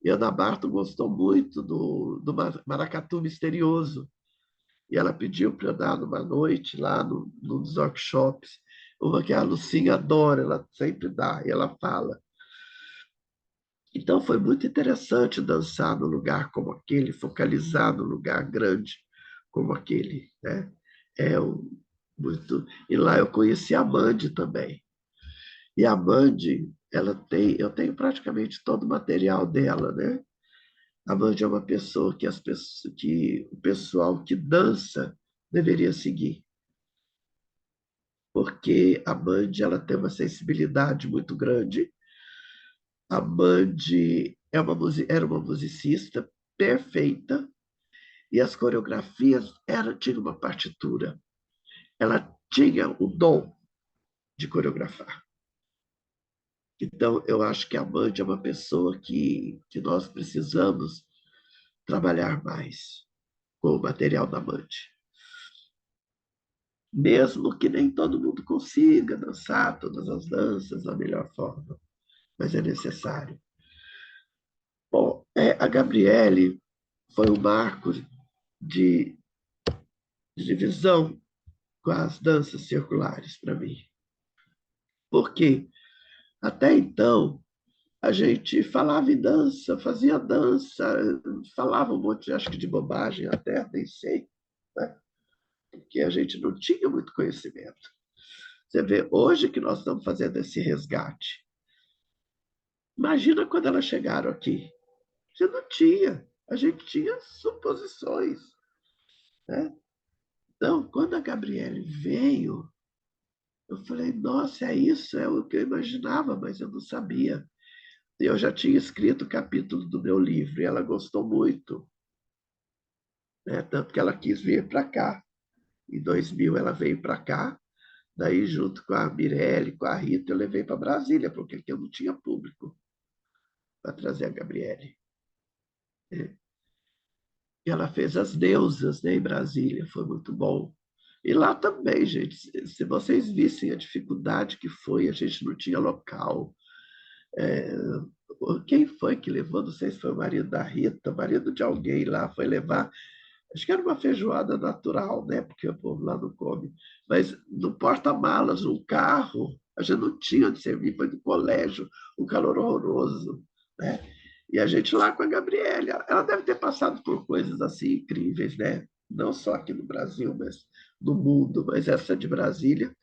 E a Ana Barton gostou muito do Maracatu Misterioso, e ela pediu para eu dar numa noite lá nos workshops, uma que a Lucinha adora, ela sempre dá, e ela fala. Então foi muito interessante dançar num lugar como aquele, focalizar num lugar grande como aquele, né? Muito. E lá eu conheci a Mandy também. E a Mandy, eu tenho praticamente todo o material dela, né? A Mandy é uma pessoa que o pessoal que dança deveria seguir, porque a Mandy ela tem uma sensibilidade muito grande. A Mandy era uma musicista perfeita e as coreografias tinha uma partitura. Ela tinha o dom de coreografar. Então, eu acho que a Mandy é uma pessoa que nós precisamos trabalhar mais com o material da Mandy. Mesmo que nem todo mundo consiga dançar todas as danças da melhor forma, mas é necessário. Bom, a Gabriele foi um marco de divisão com as danças circulares para mim. Por quê? Até então, a gente falava em dança, fazia dança, falava um monte, acho que de bobagem até, nem sei, né? Porque a gente não tinha muito conhecimento. Você vê, hoje que nós estamos fazendo esse resgate. Imagina quando elas chegaram aqui. Você não tinha. A gente tinha suposições, né? Então, quando a Gabriele veio, eu falei, nossa, é isso, é o que eu imaginava, mas eu não sabia. Eu já tinha escrito o capítulo do meu livro e ela gostou muito, né? Tanto que ela quis vir para cá. Em 2000 ela veio para cá, daí junto com a Mirelle, com a Rita, eu levei para Brasília, porque aqui eu não tinha público para trazer a Gabriele. E ela fez as deusas, né, em Brasília, foi muito bom. E lá também, gente, se vocês vissem a dificuldade que foi, a gente não tinha local. É, quem foi que levou? Não sei se foi o marido da Rita, o marido de alguém lá, foi levar. Acho que era uma feijoada natural, né? Porque o povo lá não come. Mas no porta-malas, no carro, a gente não tinha onde servir, foi do colégio, um calor horroroso, né? E a gente lá com a Gabriele, ela deve ter passado por coisas assim incríveis, né? Não só aqui no Brasil, mas no mundo. Mas essa de Brasília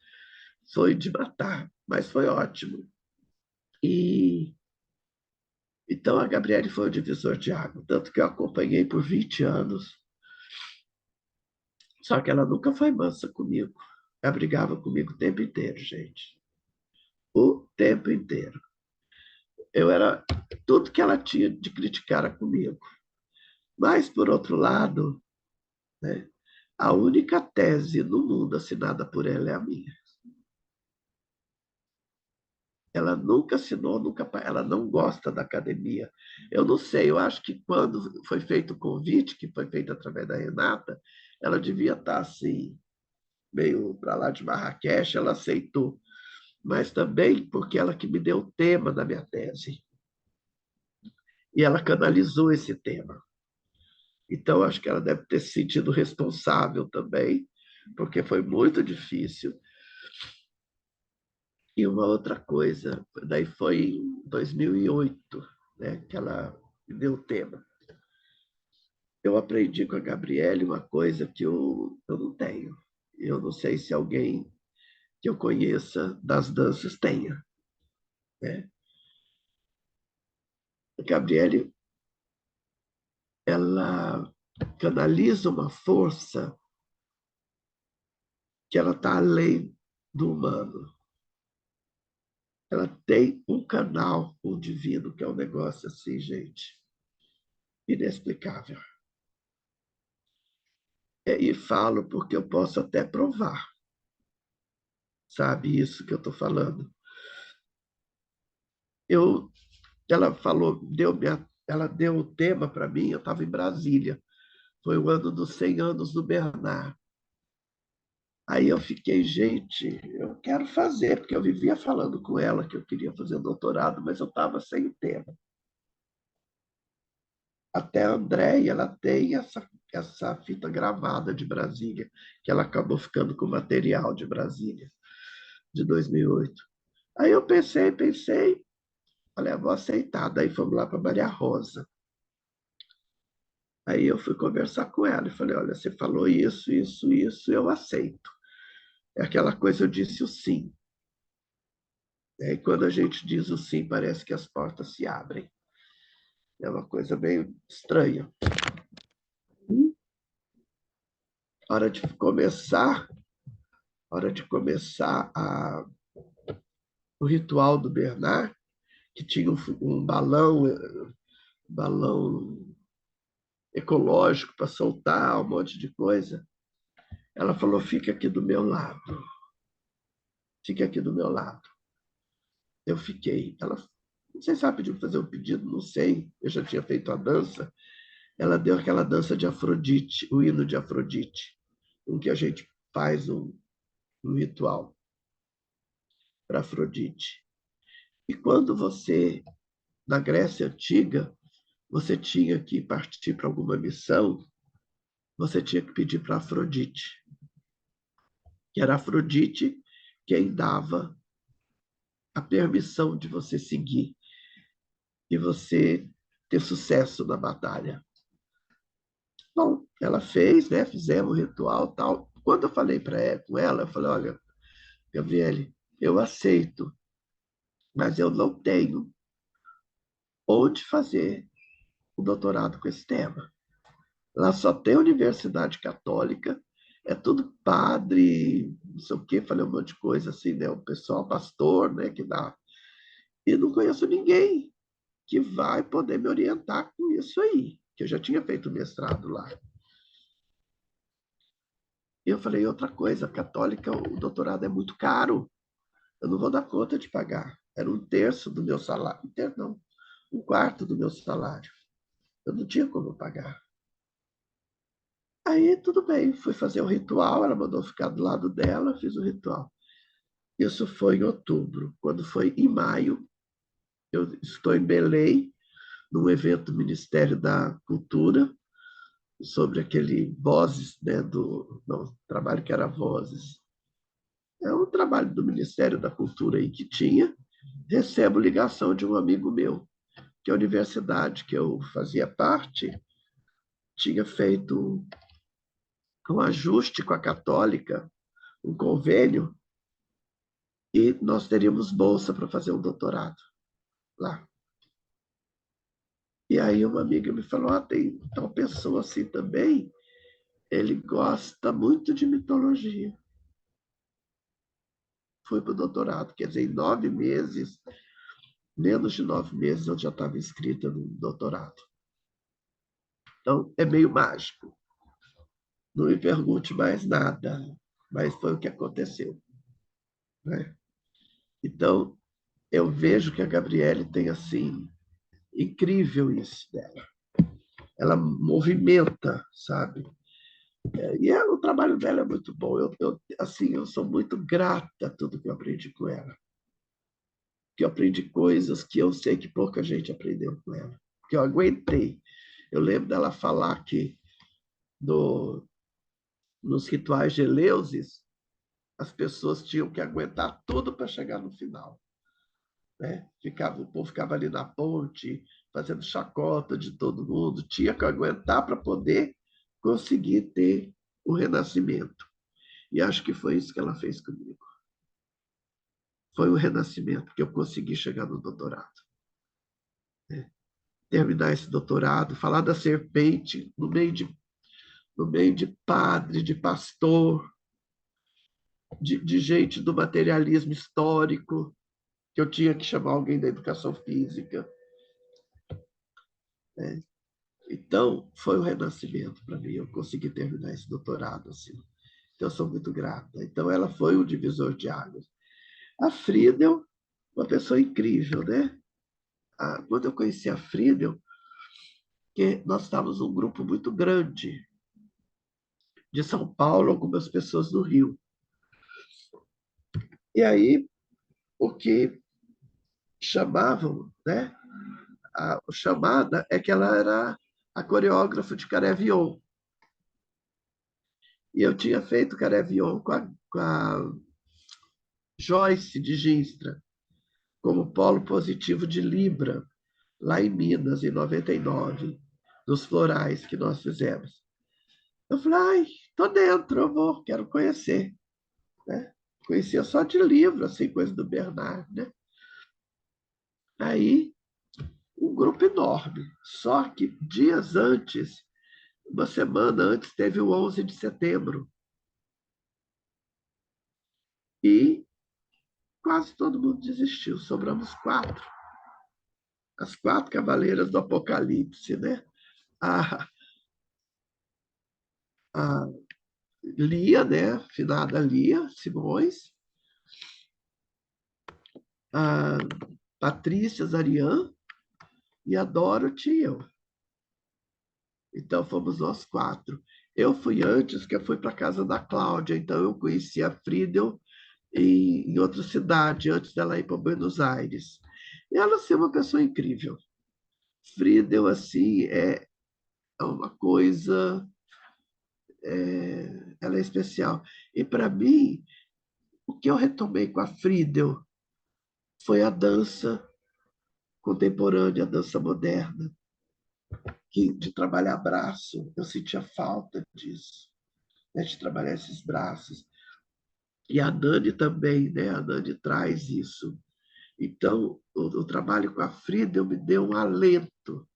foi de matar, mas foi ótimo. E então a Gabriele foi o divisor de água, tanto que eu acompanhei por 20 anos. Só que ela nunca foi mansa comigo. Ela brigava comigo o tempo inteiro, gente. O tempo inteiro. Eu era... Tudo que ela tinha de criticar era comigo. Mas, por outro lado, né, a única tese no mundo assinada por ela é a minha. Ela nunca assinou, nunca, ela não gosta da academia. Eu não sei, eu acho que quando foi feito o convite, que foi feito através da Renata, ela devia estar assim, meio para lá de Marrakech, ela aceitou. Mas também porque ela que me deu o tema da minha tese. E ela canalizou esse tema. Então, acho que ela deve ter se sentido responsável também, porque foi muito difícil. E uma outra coisa, daí foi em 2008, né, que ela me deu o tema. Eu aprendi com a Gabriele uma coisa que eu não tenho. Eu não sei se alguém que eu conheça das danças tenha. Né? A Gabriele, ela canaliza uma força que ela está além do humano. Ela tem um canal com o divino, que é um negócio assim, gente, inexplicável. E falo porque eu posso até provar. Sabe isso que eu estou falando? Ela falou, ela deu o tema para mim, eu estava em Brasília. Foi o ano dos 100 anos do Bernard. Aí eu fiquei, gente, eu quero fazer, porque eu vivia falando com ela que eu queria fazer doutorado, mas eu estava sem o tema. Até a Andréia, ela tem essa fita gravada de Brasília, que ela acabou ficando com material de Brasília, de 2008. Aí eu pensei, falei, vou aceitar. Daí fomos lá para Maria Rosa. Aí eu fui conversar com ela e falei, olha, você falou isso, isso, isso, eu aceito. É aquela coisa, eu disse o sim. E quando a gente diz o sim, parece que as portas se abrem. É uma coisa meio estranha. Hora de começar, o ritual do Bernard, que tinha um balão ecológico para soltar, um monte de coisa. Ela falou, fica aqui do meu lado. Fica aqui do meu lado. Eu fiquei. Ela, não sei se ela pediu para fazer um pedido, não sei. Eu já tinha feito a dança. Ela deu aquela dança de Afrodite, o hino de Afrodite, em que a gente faz um ritual para Afrodite. E quando você, na Grécia Antiga, você tinha que partir para alguma missão, você tinha que pedir para Afrodite, que era Afrodite quem dava a permissão de você seguir e você ter sucesso na batalha. Bom, ela fez, né? Fizemos o ritual tal. Quando eu falei com ela, eu falei, olha, Gabriele, eu aceito, mas eu não tenho onde fazer o doutorado com esse tema. Lá só tem universidade católica, é tudo padre, não sei o quê, falei um monte de coisa assim, né? O pessoal, pastor, né, que dá. E não conheço ninguém que vai poder me orientar com isso aí, que eu já tinha feito mestrado lá. E eu falei, outra coisa, católica, o doutorado é muito caro, eu não vou dar conta de pagar. Era um terço do meu salário, um terço não, um quarto do meu salário. Eu não tinha como pagar. Aí, tudo bem, fui fazer o ritual, ela mandou ficar do lado dela, fiz o ritual. Isso foi em outubro. Quando foi em maio, eu estou em Belém, num evento do Ministério da Cultura, sobre aquele Vozes, né, não, trabalho que era Vozes. É um trabalho do Ministério da Cultura aí que tinha. Recebo ligação de um amigo meu, que a universidade que eu fazia parte tinha feito um ajuste com a Católica, um convênio, e nós teríamos bolsa para fazer um doutorado lá. E aí uma amiga me falou, tem tal pessoa assim também, ele gosta muito de mitologia. fui para o doutorado. Quer dizer, em 9 meses, menos de 9 meses, eu já estava inscrita no doutorado. Então, é meio mágico. Não me pergunte mais nada, mas foi o que aconteceu, né? Então, eu vejo que a Gabriele tem, assim, incrível isso dela. Ela movimenta, sabe? E o trabalho dela é muito bom. Assim, eu sou muito grata a tudo que eu aprendi com ela. Que eu aprendi coisas que eu sei que pouca gente aprendeu com ela. Que eu aguentei. Eu lembro dela falar que nos rituais de Eleusis, as pessoas tinham que aguentar tudo para chegar no final, né? O povo ficava ali na ponte, fazendo chacota de todo mundo, tinha que aguentar para poder conseguir ter o renascimento. E acho que foi isso que ela fez comigo. Foi o renascimento que eu consegui chegar no doutorado, né? Terminar esse doutorado, falar da serpente no meio de padre, de pastor, de gente do materialismo histórico, que eu tinha que chamar alguém da educação física, né? Então, foi o renascimento para mim. Eu consegui terminar esse doutorado assim. Então, eu sou muito grata. Então, ela foi o divisor de águas. A Friedel, uma pessoa incrível, né? Quando eu conheci a Friedel, que nós estávamos um grupo muito grande de São Paulo, algumas pessoas do Rio. E aí, o que chamavam, né? A chamada é que ela era a coreógrafa de Carévion. E eu tinha feito Carévion com a Joyce de Ginstra, como polo positivo de Libra, lá em Minas, em 99, dos florais que nós fizemos. Eu falei, ai, tô dentro, eu vou, quero conhecer, né? Conhecia só de livro, assim, coisa do Bernard, né? Aí, um grupo enorme. Só que dias antes, uma semana antes, teve o 11 de setembro. E quase todo mundo desistiu, sobramos 4. As 4 cavaleiras do Apocalipse, né? A, a Lia, né? Finada Lia Simões, a Patrícia Zarian e a Dorothy e eu. Então, fomos nós 4. Eu fui antes, que eu fui para a casa da Cláudia, então eu conheci a Friedel em outra cidade, antes dela ir para Buenos Aires. E ela é uma pessoa incrível. Friedel, assim, é uma coisa... ela é especial. E, para mim, o que eu retomei com a Friedel foi a dança contemporânea, a dança moderna, que de trabalhar braço, eu sentia falta disso, né, de trabalhar esses braços. E a Dani também, né? A Dani traz isso. Então, o trabalho com a Frida me deu um alento.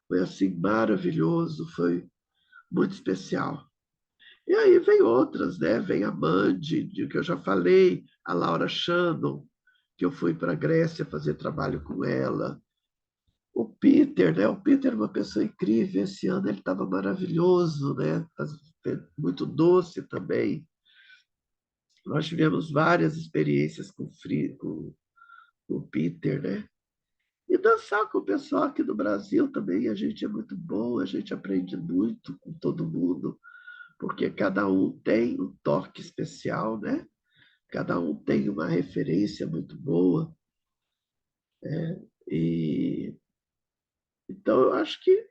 Foi assim maravilhoso, foi muito especial. E aí vem outras, né? Vem a Mandy, de que eu já falei, a Laura Shannon, que eu fui para a Grécia fazer trabalho com ela. O Peter, né? O Peter é uma pessoa incrível. Esse ano ele estava maravilhoso, né? Muito doce também. Nós tivemos várias experiências com o Peter, né? E dançar com o pessoal aqui do Brasil também, a gente é muito bom, a gente aprende muito com todo mundo, porque cada um tem um toque especial, né? Cada um tem uma referência muito boa. E então eu acho que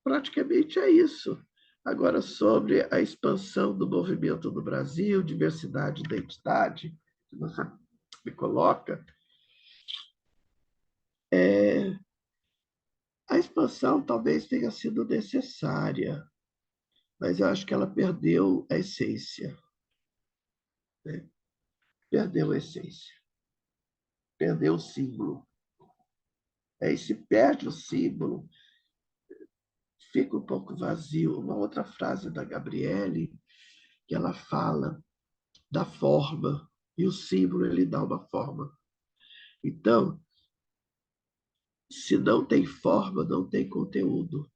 praticamente é isso. Agora, sobre a expansão do movimento no Brasil, diversidade e identidade, que você me coloca, a expansão talvez tenha sido necessária, mas eu acho que ela perdeu a essência, né? Perdeu a essência, perdeu o símbolo. E se perde o símbolo, fica um pouco vazio. Uma outra frase da Gabriele, que ela fala da forma, E o símbolo, ele dá uma forma. Então, se não tem forma, não tem conteúdo.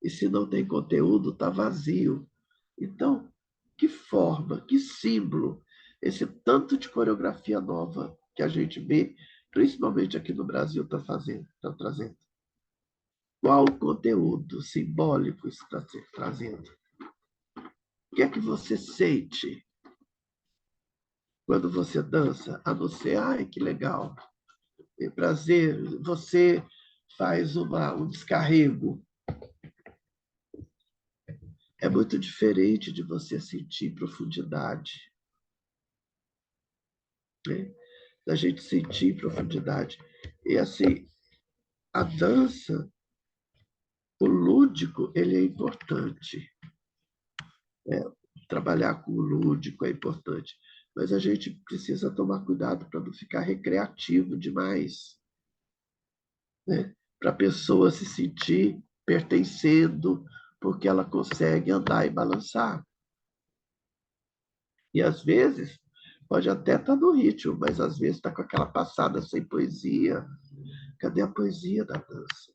E se não tem conteúdo, está vazio. Então, que forma, que símbolo, esse tanto de coreografia nova que a gente vê, principalmente aqui no Brasil, está trazendo? Qual o conteúdo simbólico está trazendo? O que é que você sente quando você dança? A não ser, ai, que legal, é prazer, você faz um descarrego. É muito diferente de você sentir profundidade, né? Da gente sentir profundidade. E assim, a dança, o lúdico, ele é importante. Trabalhar com o lúdico é importante. Mas a gente precisa tomar cuidado para não ficar recreativo demais, né? Para a pessoa se sentir pertencendo, porque ela consegue andar e balançar. E às vezes pode até estar no ritmo, mas às vezes está com aquela passada sem poesia. Cadê a poesia da dança?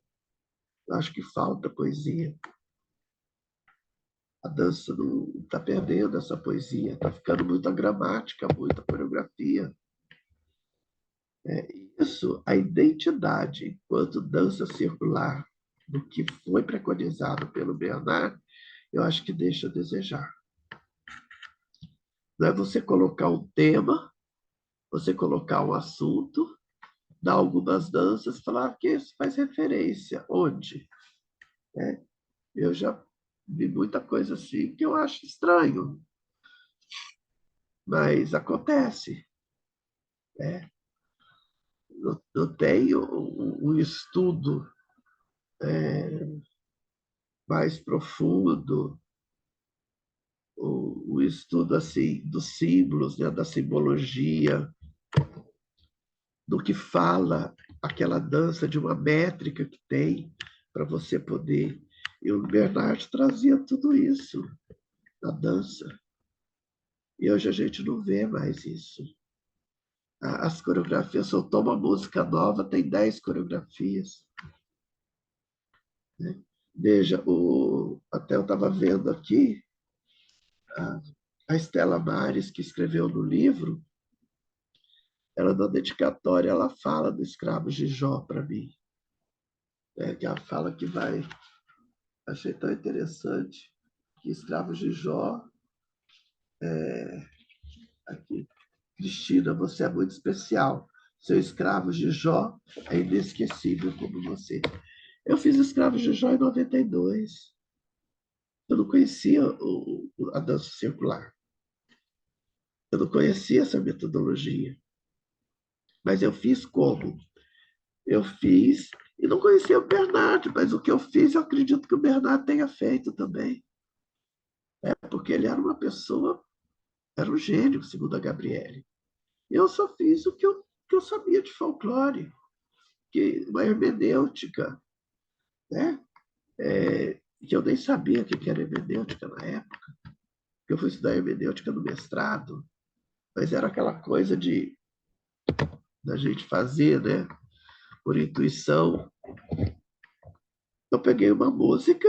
Eu acho que falta poesia. A dança não está perdendo essa poesia, está ficando muita gramática, muita coreografia. Isso, a identidade, enquanto dança circular, do que foi preconizado pelo Bernard, eu acho que deixa a desejar. Não é você colocar um tema, você colocar um assunto, dar algumas danças, falar que isso faz referência. Onde? Eu já vi muita coisa assim que eu acho estranho, mas acontece. Eu tenho um estudo mais profundo, o estudo assim dos símbolos, né, da simbologia, do que fala aquela dança, de uma métrica que tem para você poder. E o Bernard trazia tudo isso na dança. E hoje a gente não vê mais isso. As coreografias, soltou uma música nova, tem 10 coreografias, né? Veja, até eu estava vendo aqui, a Estela Maris, que escreveu no livro, ela na dedicatória, ela fala do escravo de Jó para mim, né? Que ela fala que vai... Achei tão interessante que escravo de Jó... Aqui, Cristina, você é muito especial. Seu escravo de Jó é inesquecível como você. Eu fiz escravo de Jó em 92. Eu não conhecia a dança circular. Eu não conhecia essa metodologia. Mas eu fiz como? Eu fiz e não conhecia o Bernard, mas o que eu fiz, eu acredito que o Bernard tenha feito também. Porque ele era uma pessoa, era um gênio, segundo a Gabriele. Eu só fiz o que eu sabia de folclore, uma hermenêutica, né? Que eu nem sabia o que era hermenêutica na época. Eu fui estudar hermenêutica no mestrado, mas era aquela coisa da gente fazer, né, por intuição. Eu peguei uma música,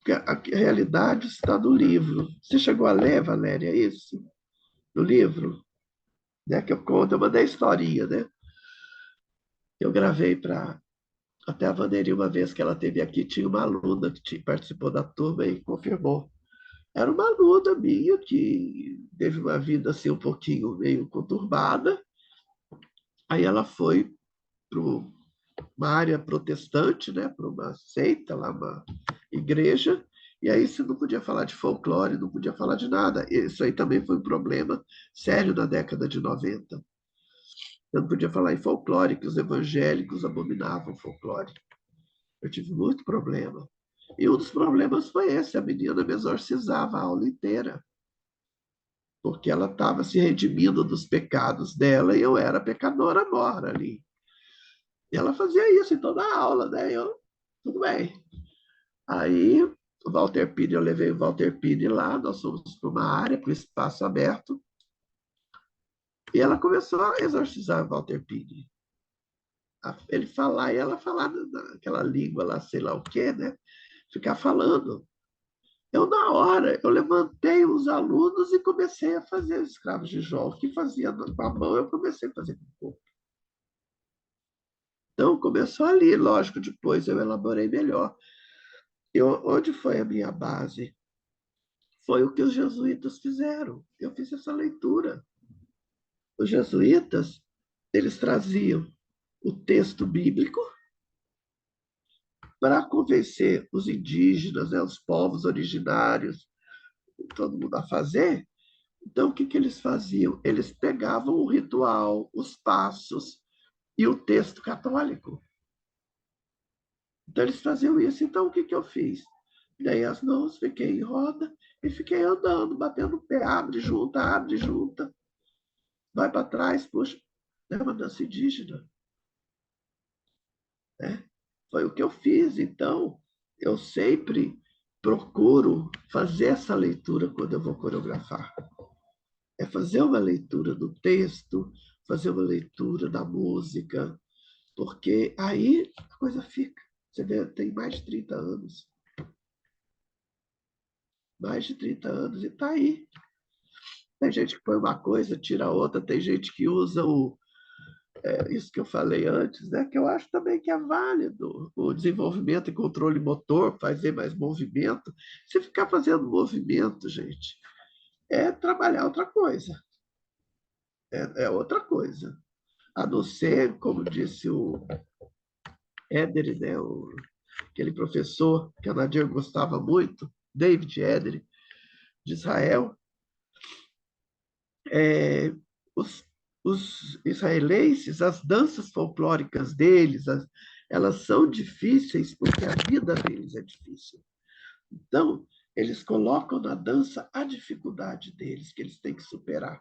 que a realidade está no livro. Você chegou a ler, Valéria, isso? No livro, né, que eu conto, eu mandei a historinha, né? Eu gravei para... Até a Vanderia, uma vez que ela esteve aqui, tinha uma aluna que participou da turma e confirmou. Era uma aluna minha que teve uma vida assim um pouquinho meio conturbada. Aí ela foi para uma área protestante, né, para uma seita, lá, uma igreja, e aí você não podia falar de folclore, não podia falar de nada. Isso aí também foi um problema sério na década de 90. Eu não podia falar em folclore, que os evangélicos abominavam folclore. Eu tive muito problema. E um dos problemas foi esse: a menina me exorcizava a aula inteira, porque ela estava se redimindo dos pecados dela e eu era pecadora mora ali. E ela fazia isso em toda a aula, né? Tudo bem. Aí, o Walter Pini, eu levei o Walter Pini lá, nós fomos para uma área, para o espaço aberto. E ela começou a exorcizar Walter Pig. Ele falar e ela falar naquela língua lá, sei lá o quê, né? Ficar falando. Na hora, eu levantei os alunos e comecei a fazer os escravos de Jó. O que fazia com a mão, eu comecei a fazer com o corpo. Então, começou ali, lógico, depois eu elaborei melhor. Onde foi a minha base? Foi o que os jesuítas fizeram. Eu fiz essa leitura. Os jesuítas, eles traziam o texto bíblico para convencer os indígenas, né, os povos originários, todo mundo a fazer. Então, o que eles faziam? Eles pegavam o ritual, os passos e o texto católico. Então, eles faziam isso. Então, o que eu fiz? Dei as mãos, fiquei em roda e fiquei andando, batendo o pé, abre, junta, vai para trás, puxa. É uma dança indígena. Né? Foi o que eu fiz. Então, eu sempre procuro fazer essa leitura quando eu vou coreografar. É fazer uma leitura do texto, fazer uma leitura da música, porque aí a coisa fica. Você vê, tem mais de 30 anos. Mais de 30 anos e está aí. Tem gente que põe uma coisa, tira outra, tem gente que usa isso que eu falei antes, né? Que eu acho também que é válido. O desenvolvimento e controle motor, fazer mais movimento. Se ficar fazendo movimento, gente, é trabalhar outra coisa. É outra coisa. A não ser, como disse o Éder, né? Aquele professor que a Nadir gostava muito, David Éder, de Israel, os, os israelenses, as danças folclóricas deles, elas são difíceis porque a vida deles é difícil. Então, eles colocam na dança a dificuldade deles, que eles têm que superar.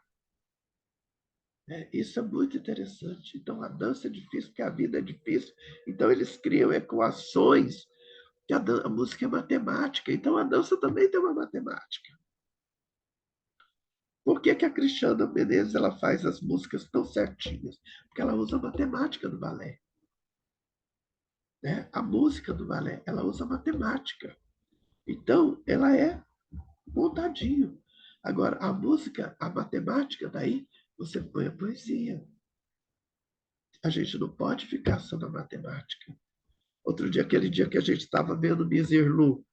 Isso é muito interessante. Então, a dança é difícil porque a vida é difícil. Então, eles criam equações, que a música é matemática. Então, a dança também tem uma matemática. Por que a Cristiana Menezes ela faz as músicas tão certinhas? Porque ela usa matemática do balé. Né? A música do balé, ela usa matemática. Então, ela é montadinho. Agora, a música, a matemática, daí você põe a poesia. A gente não pode ficar só na matemática. Outro dia, aquele dia que a gente estava vendo Miserlu,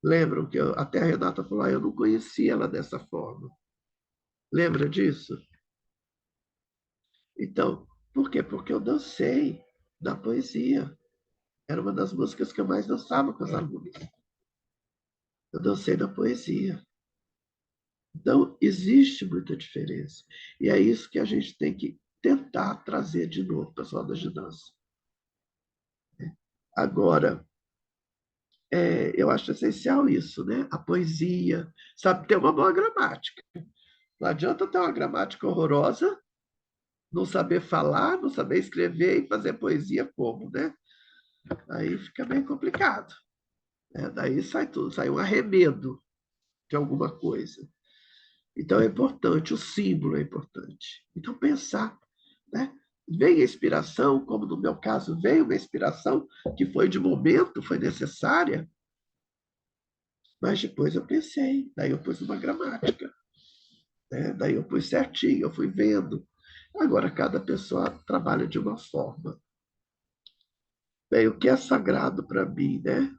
lembram que até a Renata falou, eu não conhecia ela dessa forma. Lembra disso? Então, por quê? Porque eu dancei da poesia. Era uma das músicas que eu mais dançava com os alunos. Eu dancei da poesia. Então, existe muita diferença. E é isso que a gente tem que tentar trazer de novo para as rodas de dança. Agora, eu acho essencial isso, né? A poesia, sabe, ter uma boa gramática. Não adianta ter uma gramática horrorosa, não saber falar, não saber escrever e fazer poesia como, né? Aí fica bem complicado. Daí sai tudo, sai um arremedo de alguma coisa. Então é importante, o símbolo é importante. Então pensar, né? Vem a inspiração, como no meu caso veio uma inspiração que foi de momento, foi necessária, mas depois eu pensei, daí eu pus uma gramática, né? Daí eu pus certinho, eu fui vendo. Agora cada pessoa trabalha de uma forma. Bem, o que é sagrado para mim, né?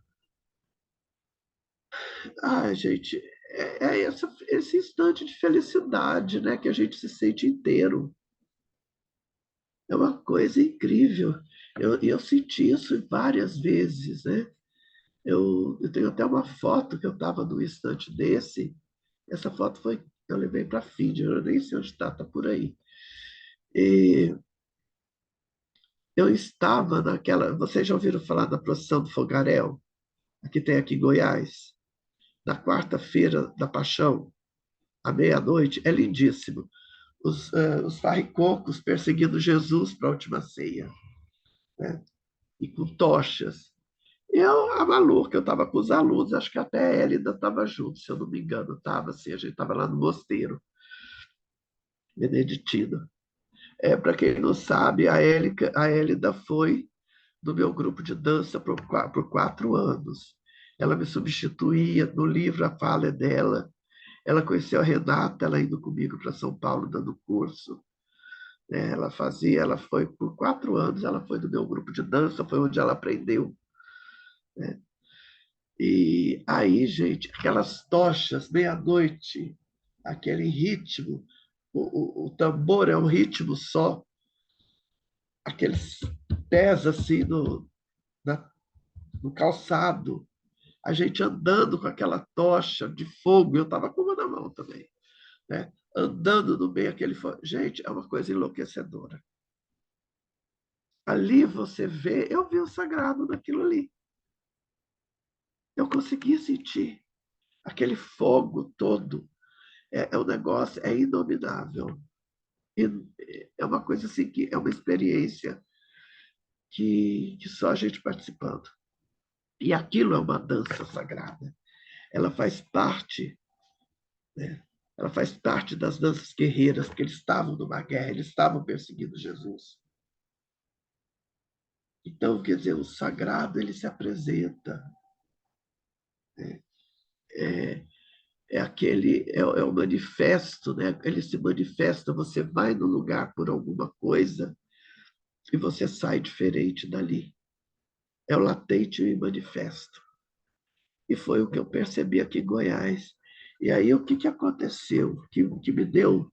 Gente, esse instante de felicidade, né? Que a gente se sente inteiro. É uma coisa incrível. Eu senti isso várias vezes, né? Eu tenho até uma foto que eu estava num instante desse. Essa foto eu levei para a Fiji, eu nem sei onde está por aí. E eu estava naquela. Vocês já ouviram falar da procissão do Fogaréu? Aqui tem aqui em Goiás. Na quarta-feira da Paixão, à meia-noite, é lindíssimo. Os farricocos perseguindo Jesus para a última ceia, né? E com tochas. A maluca, eu estava com os alunos, acho que até a Hélida estava junto, se eu não me engano, estava assim, a gente estava lá no mosteiro. beneditina. Para quem não sabe, a Hélida foi do meu grupo de dança por 4 anos. Ela me substituía, no livro a fala é dela. Ela conheceu a Renata, ela indo comigo para São Paulo dando curso. Ela foi por 4 anos, ela foi do meu grupo de dança, foi onde ela aprendeu. Né? E aí, gente, aquelas tochas, meia-noite, aquele ritmo, o tambor é um ritmo só, aqueles pés assim no calçado, a gente andando com aquela tocha de fogo, eu estava com uma na mão também, né? Andando no meio aquele fogo. Gente, é uma coisa enlouquecedora. Ali você vê, eu vi o sagrado naquilo ali. Eu consegui sentir aquele fogo todo. É um negócio, é inominável. É uma coisa assim que é uma experiência que só a gente participando. E aquilo é uma dança sagrada. Ela faz parte, né? Ela faz parte das danças guerreiras, porque eles estavam numa guerra, eles estavam perseguindo Jesus. Então, quer dizer, o sagrado, ele se apresenta. Né? É o manifesto, né? Ele se manifesta, você vai no lugar por alguma coisa e você sai diferente dali. É o latente e manifesto. E foi o que eu percebi aqui em Goiás. E aí, o que aconteceu? Que me deu,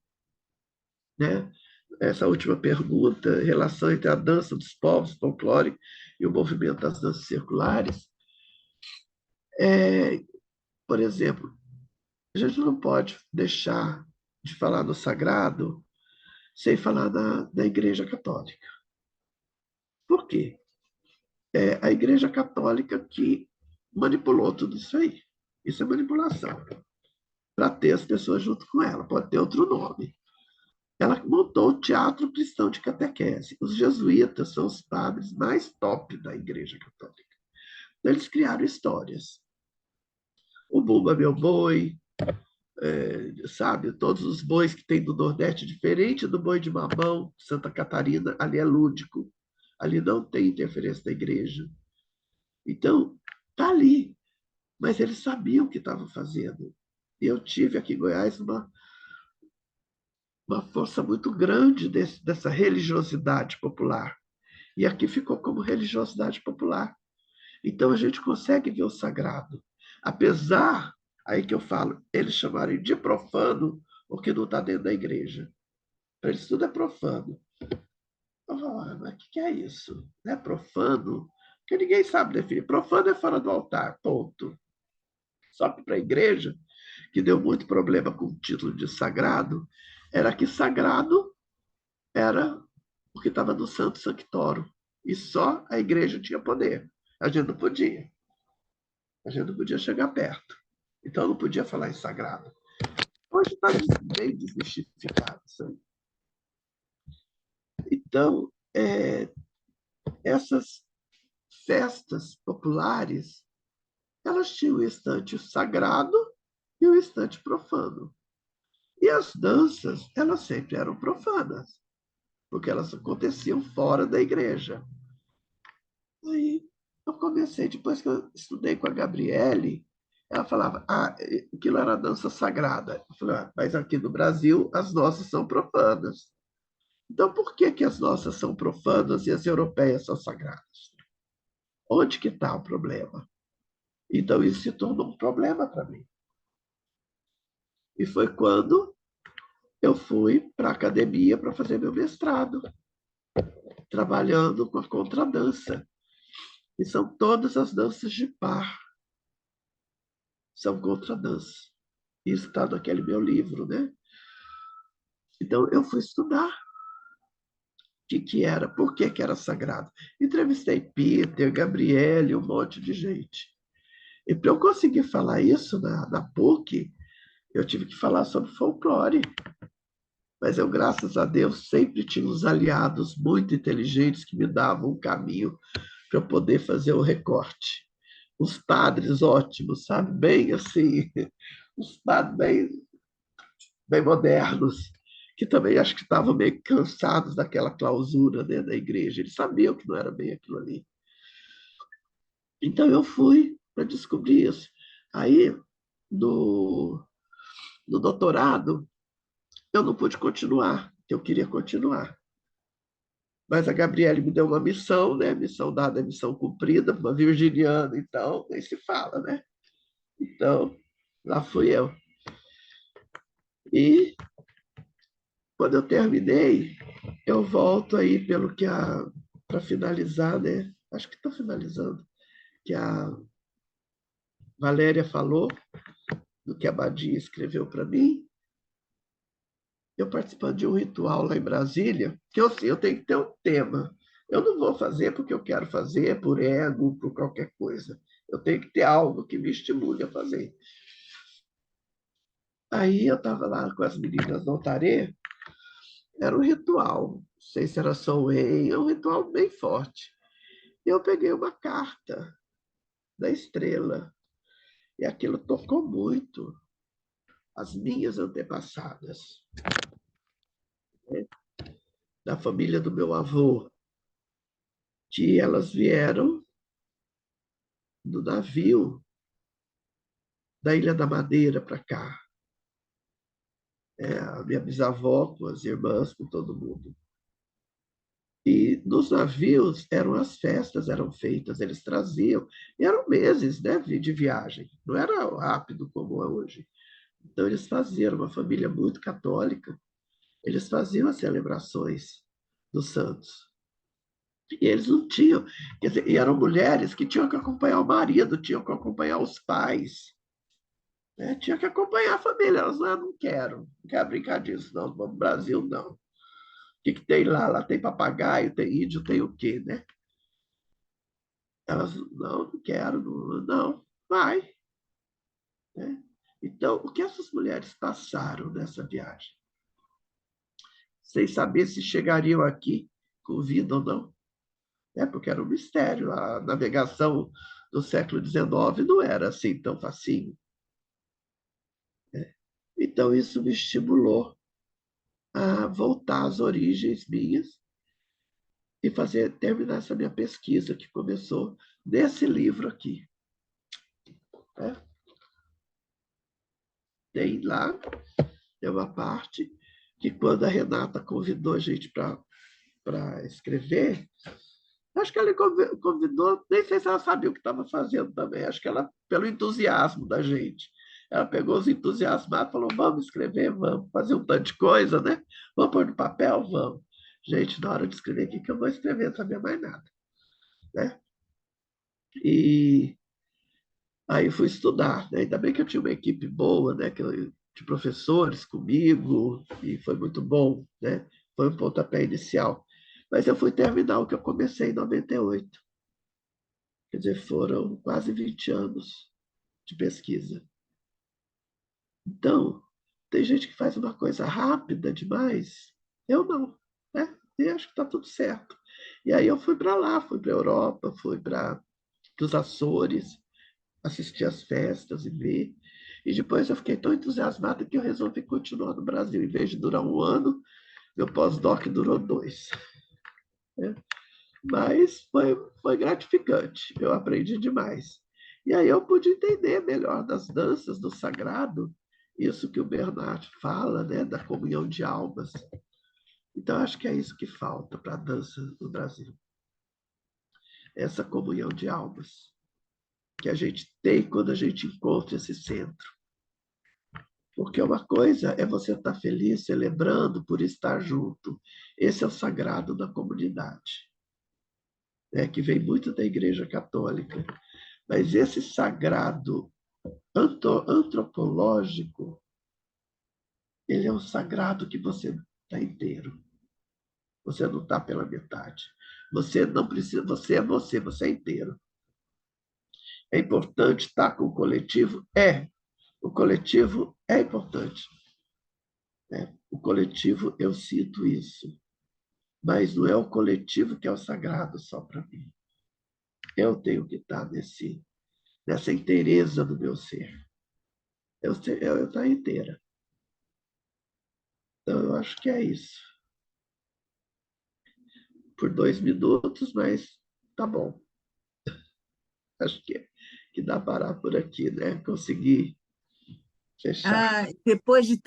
né, essa última pergunta, relação entre a dança dos povos, folclore, e o movimento das danças circulares. Por exemplo, a gente não pode deixar de falar do sagrado sem falar da Igreja Católica. Por quê? A Igreja Católica que manipulou tudo isso aí. Isso é manipulação. Para ter as pessoas junto com ela, pode ter outro nome. Ela montou o Teatro Cristão de Catequese. Os jesuítas são os padres mais top da Igreja Católica. Então, eles criaram histórias. O Bumba Meu Boi, sabe? Todos os bois que tem do Nordeste, diferente do boi de mamão, Santa Catarina, ali é lúdico. Ali não tem interferência da igreja. Então, está ali. Mas eles sabiam o que estavam fazendo. E eu tive aqui em Goiás uma força muito grande dessa religiosidade popular. E aqui ficou como religiosidade popular. Então, a gente consegue ver o sagrado. Apesar, aí que eu falo, eles chamarem de profano o que não está dentro da igreja. Para eles tudo é profano. Eu falo, mas o que é isso? Não é profano? Porque ninguém sabe definir. Profano é fora do altar, ponto. Só que para a igreja, que deu muito problema com o título de sagrado, era que sagrado era o que estava no Santo Sanctório. E só a igreja tinha poder. A gente não podia. A gente não podia chegar perto. Então, não podia falar em sagrado. Hoje está bem desmistificado isso aí. Então, essas festas populares, elas tinham o instante sagrado e o instante profano. E as danças, elas sempre eram profanas, porque elas aconteciam fora da igreja. Aí eu comecei, depois que eu estudei com a Gabriele, ela falava, aquilo era dança sagrada. Eu falei, mas aqui no Brasil as nossas são profanas. Então, por que as nossas são profanas e as europeias são sagradas? Onde que está o problema? Então, isso se tornou um problema para mim. E foi quando eu fui para a academia para fazer meu mestrado, trabalhando com a contradança. E são todas as danças de par. São contradanças. Isso está naquele meu livro, né? Então, eu fui estudar o que era, por que era sagrado. Entrevistei Peter, Gabriele, um monte de gente. E para eu conseguir falar isso na PUC, eu tive que falar sobre folclore. Mas eu, graças a Deus, sempre tinha uns aliados muito inteligentes que me davam um caminho para eu poder fazer o recorte. Os padres ótimos, sabe? Bem assim, os padres bem modernos, que também acho que estavam meio cansados daquela clausura, né, da igreja. Eles sabiam que não era bem aquilo ali. Então eu fui para descobrir isso. Aí, no, no doutorado, eu não pude continuar, eu queria continuar. Mas a Gabriele me deu uma missão, né? Missão dada é missão cumprida, uma virginiana, então, nem se fala, né? Então, lá fui eu. E quando eu terminei, eu volto aí pelo que para finalizar, né? Acho que estou finalizando, que a Valéria falou, do que a Badia escreveu para mim. Eu participando de um ritual lá em Brasília, que eu tenho que ter um tema. Eu não vou fazer porque eu quero fazer, por ego, por qualquer coisa. Eu tenho que ter algo que me estimule a fazer. Aí eu estava lá com as meninas no altarê, era um ritual, não sei se era São Wei, é um ritual bem forte. E eu peguei uma carta da estrela, e aquilo tocou muito as minhas antepassadas, né, da família do meu avô, que elas vieram do navio da Ilha da Madeira para cá. A minha bisavó com as irmãs, com todo mundo. E nos navios eram as festas, eram feitas, eles traziam, e eram meses, né, de viagem, não era rápido como é hoje. Então eles faziam, era uma família muito católica, eles faziam as celebrações dos santos. E eles não tinham, quer dizer, e eram mulheres que tinham que acompanhar o marido, tinham que acompanhar os pais, né? Tinha que acompanhar a família. Elas não quero brincar disso, não. No Brasil, não. O que tem lá? Lá tem papagaio, tem índio, tem o quê, né? Elas, não quero, não, vai. Né? Então, o que essas mulheres passaram nessa viagem? Sem saber se chegariam aqui com vida ou não. Né? Porque era um mistério. A navegação do século XIX não era assim tão facinho. Né? Então, isso me estimulou a voltar às origens minhas e terminar essa minha pesquisa que começou nesse livro aqui. Né? Tem lá, tem uma parte que quando a Renata convidou a gente para escrever, acho que ela convidou, nem sei se ela sabia o que estava fazendo também, acho que ela, pelo entusiasmo da gente, ela pegou os entusiasmados e falou, vamos escrever, vamos fazer um tanto de coisa, né? Vamos pôr no papel? Vamos. Gente, na hora de escrever, o que eu vou escrever? Não sabia mais nada. Né? E aí fui estudar, né? Ainda bem que eu tinha uma equipe boa, né? De professores comigo, e foi muito bom, né? Foi um pontapé inicial. Mas eu fui terminar o que eu comecei em 98. Quer dizer, foram quase 20 anos de pesquisa. Então, tem gente que faz uma coisa rápida demais, eu não, né? E acho que está tudo certo. E aí eu fui para lá, fui para a Europa, fui para os Açores, assistir às festas e ver. E depois eu fiquei tão entusiasmado que eu resolvi continuar no Brasil. Em vez de durar um ano, meu pós-doc durou 2. Né? Mas foi gratificante, eu aprendi demais. E aí eu pude entender melhor das danças do sagrado, isso que o Bernard fala, né, da comunhão de almas. Então, acho que é isso que falta para a dança no Brasil. Essa comunhão de almas que a gente tem quando a gente encontra esse centro. Porque uma coisa é você estar feliz, celebrando por estar junto. Esse é o sagrado da comunidade, né, que vem muito da Igreja Católica. Mas esse sagrado antropológico, ele é um sagrado que você está inteiro. Você não está pela metade. Você não precisa, você é inteiro. É importante estar com o coletivo? É. O coletivo é importante. Né? O coletivo, eu sinto isso. Mas não é o coletivo que é o sagrado só para mim. Eu tenho que estar nessa inteireza do meu ser. Eu estou inteira. Então, eu acho que é isso. Por 2 minutos, mas tá bom. Acho que dá para parar por aqui, né? Consegui fechar. Depois de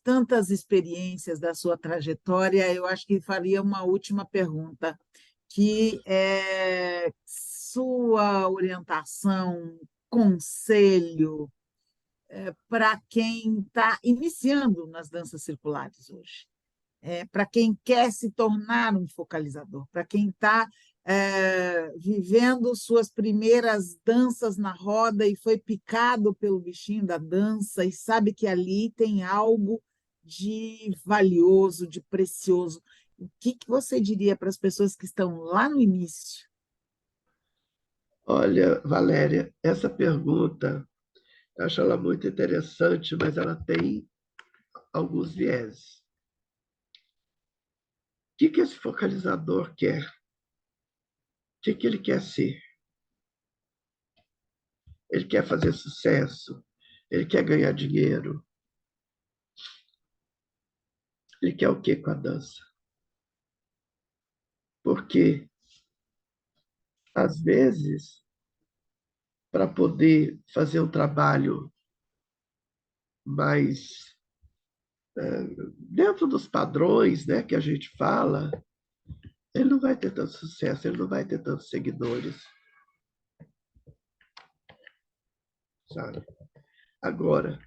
tantas experiências da sua trajetória, eu acho que faria uma última pergunta, que é sua orientação, conselho para quem está iniciando nas danças circulares hoje, para quem quer se tornar um focalizador, para quem está vivendo suas primeiras danças na roda e foi picado pelo bichinho da dança e sabe que ali tem algo de valioso, de precioso. O que você diria para as pessoas que estão lá no início? Olha, Valéria, essa pergunta, eu acho ela muito interessante, mas ela tem alguns vieses. O que esse focalizador quer? O que ele quer ser? Ele quer fazer sucesso? Ele quer ganhar dinheiro? Ele quer o quê com a dança? Porque, às vezes, para poder fazer um trabalho mais dentro dos padrões, né, que a gente fala, ele não vai ter tanto sucesso, ele não vai ter tantos seguidores, sabe? Agora,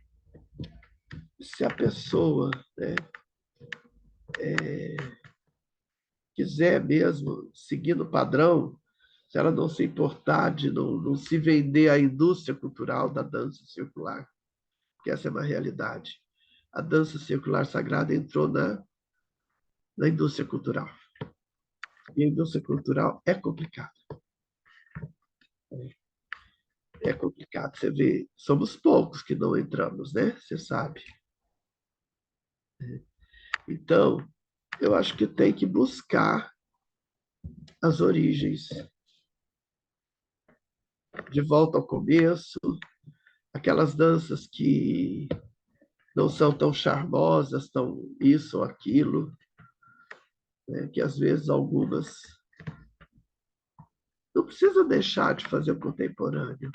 se a pessoa, né, quiser mesmo seguir no padrão, se ela não se importar de não se vender à indústria cultural da dança circular, que essa é uma realidade. A dança circular sagrada entrou na indústria cultural. E a indústria cultural é complicada. É complicado. Você vê, somos poucos que não entramos, né? Você sabe. Então, eu acho que tem que buscar as origens. De volta ao começo, aquelas danças que não são tão charmosas, tão isso ou aquilo, né? Que às vezes algumas não precisa deixar de fazer o contemporâneo,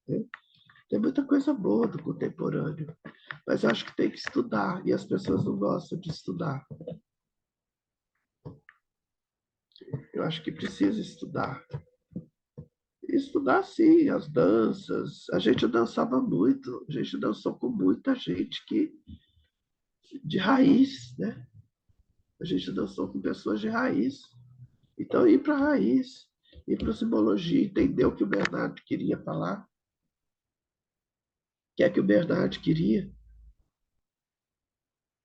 né? Tem muita coisa boa do contemporâneo, mas eu acho que tem que estudar, e as pessoas não gostam de estudar. Eu acho que precisa estudar. Estudar, sim, as danças. A gente dançava muito, a gente dançou com muita gente de raiz, né? A gente dançou com pessoas de raiz. Então, ir para a raiz, ir para a simbologia, entender o que o Bernardo queria falar. O que é que o Bernardo queria?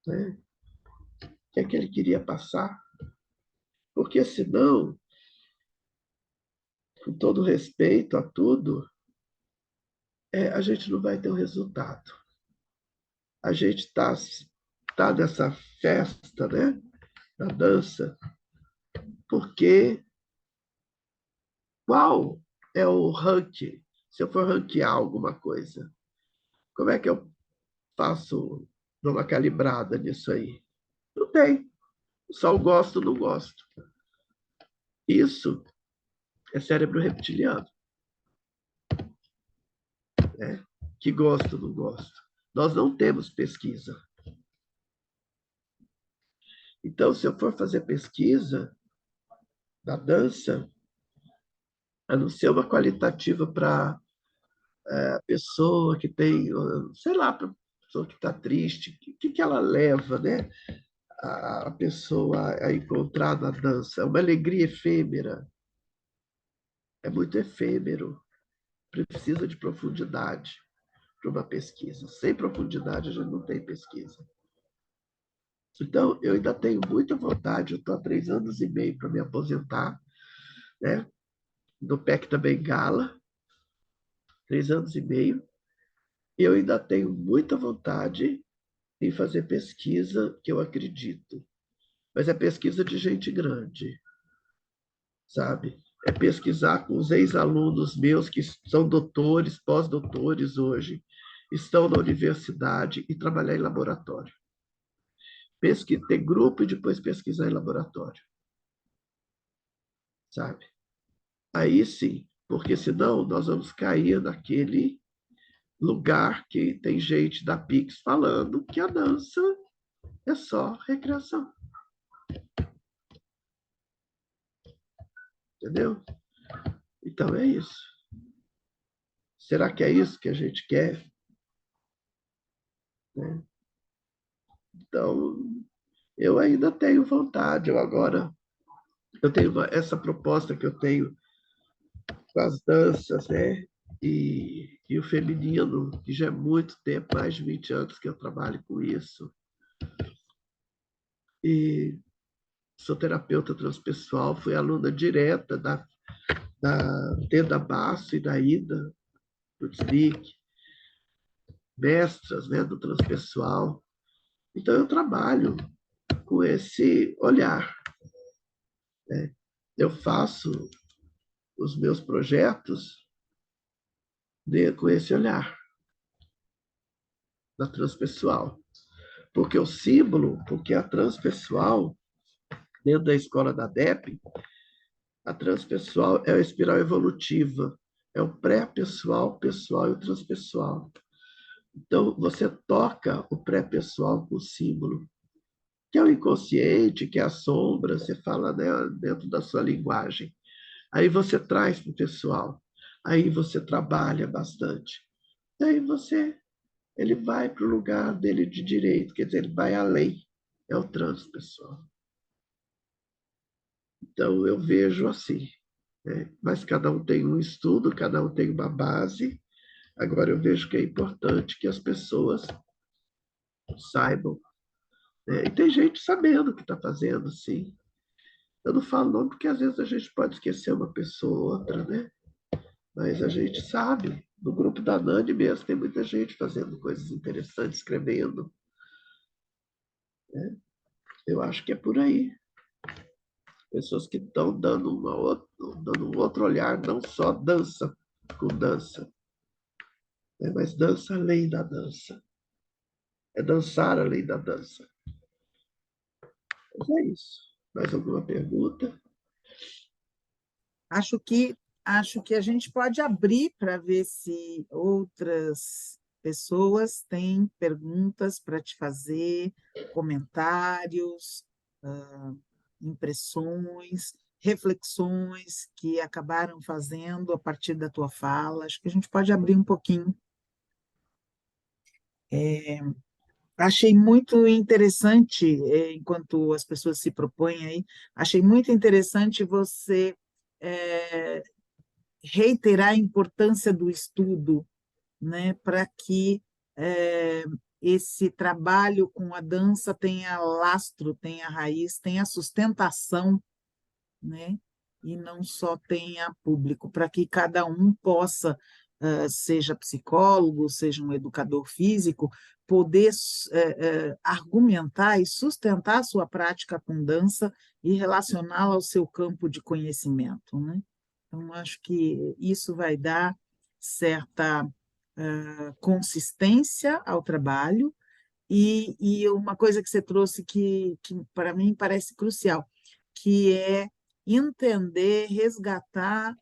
Né? O que é que ele queria passar? Porque, senão, com todo respeito a tudo, a gente não vai ter um resultado. A gente tá nessa festa, né, da dança, porque qual é o ranking? Se eu for ranquear alguma coisa, como é que eu faço uma calibrada nisso aí? Não tem. Só o gosto, não gosto. Isso é cérebro reptiliano, né? Que gosto, não gosto. Nós não temos pesquisa. Então, se eu for fazer pesquisa da dança, a não ser uma qualitativa para a pessoa que tem, sei lá, para a pessoa que está triste, o que ela leva, né? A pessoa a encontrar na dança? É uma alegria efêmera, é muito efêmero, precisa de profundidade para uma pesquisa. Sem profundidade, a gente não tem pesquisa. Então, eu ainda tenho muita vontade, eu estou há 3 anos e meio para me aposentar, né? No PEC da Bengala, 3 anos e meio. Eu ainda tenho muita vontade em fazer pesquisa, que eu acredito. Mas é pesquisa de gente grande, sabe? É pesquisar com os ex-alunos meus que são doutores, pós-doutores hoje, estão na universidade e trabalhar em laboratório. Ter grupo e depois pesquisar em laboratório. Sabe? Aí sim, porque senão nós vamos cair naquele lugar que tem gente da Pix falando que a dança é só recreação. Entendeu? Então é isso. Será que é isso que a gente quer? Né? Então, eu ainda tenho vontade. Eu tenho essa proposta que eu tenho com as danças, né? E o feminino, que já é muito tempo, mais de 20 anos que eu trabalho com isso. E sou terapeuta transpessoal, fui aluna direta da Teda Basso e da Ida Lutzvik, mestras, né, do transpessoal. Então, eu trabalho com esse olhar. Né? Eu faço os meus projetos com esse olhar da transpessoal. Porque o símbolo, porque a transpessoal, dentro da escola da DEP, a transpessoal é a espiral evolutiva, é o pré-pessoal, pessoal e o transpessoal. Então, você toca o pré-pessoal com o símbolo, que é o inconsciente, que é a sombra, você fala, né, dentro da sua linguagem. Aí você traz para o pessoal, aí você trabalha bastante. Aí ele vai para o lugar dele de direito, quer dizer, ele vai além, é o transpessoal. Então, eu vejo assim, né? Mas cada um tem um estudo, cada um tem uma base. Agora, eu vejo que é importante que as pessoas saibam. Né? E tem gente sabendo o que está fazendo, sim. Eu não falo nome porque às vezes a gente pode esquecer uma pessoa ou outra, né? Mas a gente sabe. No grupo da Nani mesmo tem muita gente fazendo coisas interessantes, escrevendo. Né? Eu acho que é por aí. Pessoas que estão dando um outro olhar, não só dança com dança, né? Mas dança além da dança. É dançar além da dança. Mas é isso. Mais alguma pergunta? Acho que a gente pode abrir para ver se outras pessoas têm perguntas para te fazer, comentários, impressões, reflexões que acabaram fazendo a partir da tua fala. Acho que a gente pode abrir um pouquinho. Achei muito interessante, enquanto as pessoas se propõem aí, achei muito interessante você reiterar a importância do estudo, né, para que esse trabalho com a dança tenha lastro, tenha raiz, tenha sustentação, né, e não só tenha público, para que cada um possa, seja psicólogo, seja um educador físico, poder argumentar e sustentar a sua prática com dança e relacioná-la ao seu campo de conhecimento, né? Então, acho que isso vai dar certa consistência ao trabalho e uma coisa que você trouxe que para mim parece crucial, que é entender, resgatar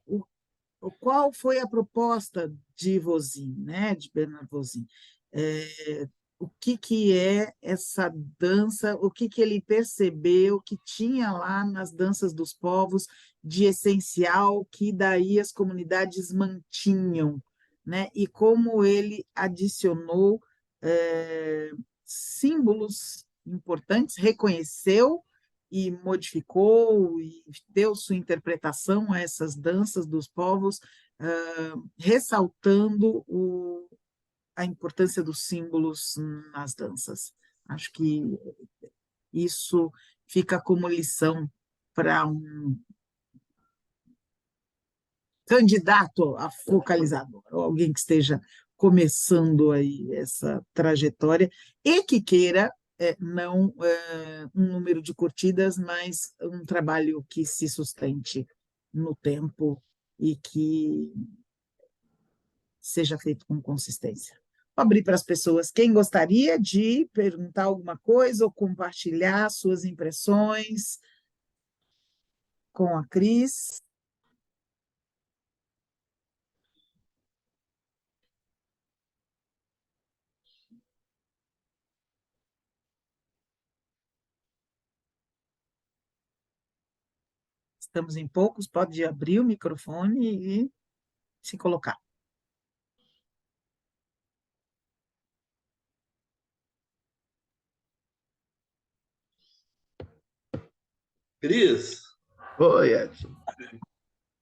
qual foi a proposta de Vosin, né, de Bernard Vosin. O que é essa dança, o que ele percebeu que tinha lá nas danças dos povos de essencial que daí as comunidades mantinham, né? E como ele adicionou símbolos importantes, reconheceu e modificou e deu sua interpretação a essas danças dos povos, ressaltando a importância dos símbolos nas danças. Acho que isso fica como lição para um candidato a focalizador, ou alguém que esteja começando aí essa trajetória e que queira não um número de curtidas, mas um trabalho que se sustente no tempo e que seja feito com consistência. Vou abrir para as pessoas. Quem gostaria de perguntar alguma coisa ou compartilhar suas impressões com a Cris? Estamos em poucos, pode abrir o microfone e se colocar. Cris, Oi, Edson.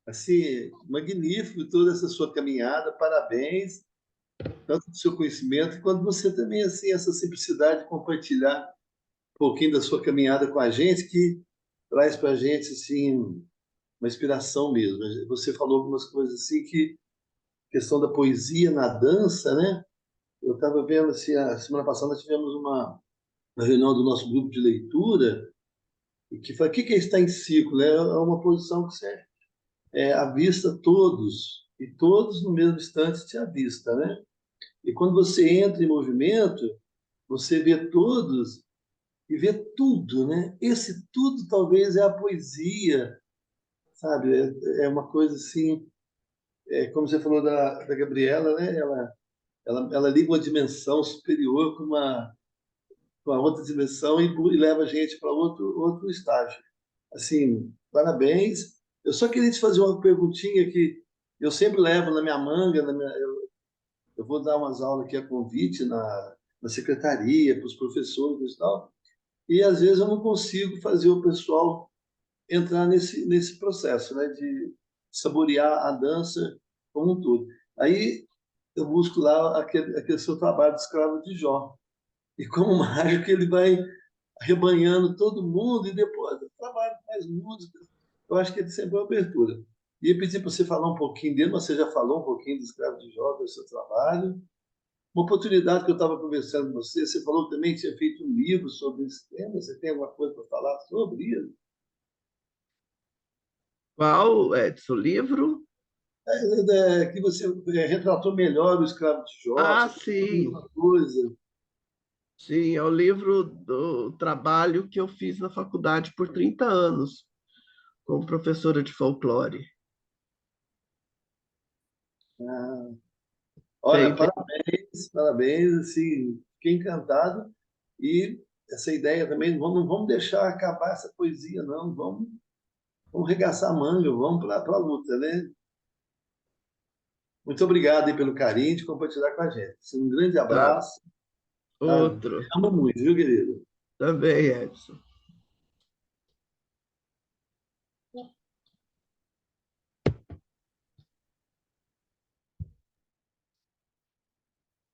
assim, magnífico toda essa sua caminhada, parabéns, tanto do seu conhecimento, quanto você também, assim, essa simplicidade de compartilhar um pouquinho da sua caminhada com a gente, que traz para a gente, assim, uma inspiração mesmo. Você falou algumas coisas assim que questão da poesia na dança, né? Eu estava vendo assim, a semana passada nós tivemos uma reunião do nosso grupo de leitura e que foi o que é estar em ciclo, né? É uma posição que você avista todos e todos no mesmo instante te avista, né? E quando você entra em movimento, você vê todos e vê tudo, né? Esse tudo talvez é a poesia, sabe? É uma coisa assim, como você falou da Gabriela, né? Ela liga uma dimensão superior com a outra dimensão e leva a gente para outro estágio. Assim, parabéns. Eu só queria te fazer uma perguntinha que eu sempre levo na minha manga, eu vou dar umas aulas aqui a convite na secretaria, para os professores e tal, e às vezes eu não consigo fazer o pessoal entrar nesse processo, né, de saborear a dança como um todo. Aí eu busco lá aquele seu trabalho de escravo de Jó. E como mágico ele vai arrebanhando todo mundo e depois eu trabalho com mais músicas. Eu acho que ele sempre é uma abertura. E eu pedi para você falar um pouquinho dele, mas você já falou um pouquinho do Escravo de Jó, do seu trabalho. Uma oportunidade que eu estava conversando com você, você falou também que tinha feito um livro sobre esse tema. Você tem alguma coisa para falar sobre isso? Qual, Edson? Livro? Que você retratou melhor o Escravo de Jó, que Ah, você falou sim. alguma coisa. Sim, é o livro do trabalho que eu fiz na faculdade por 30 anos, como professora de folclore. Ah, olha, Tem, parabéns, parabéns, assim, fiquei encantado. E essa ideia também, não vamos deixar acabar essa poesia, não, vamos regaçar a manga, vamos para a luta, né? Muito obrigado aí pelo carinho de compartilhar com a gente. Um grande tá, abraço, sabe? outro Amo muito, viu, querido? também, Edson.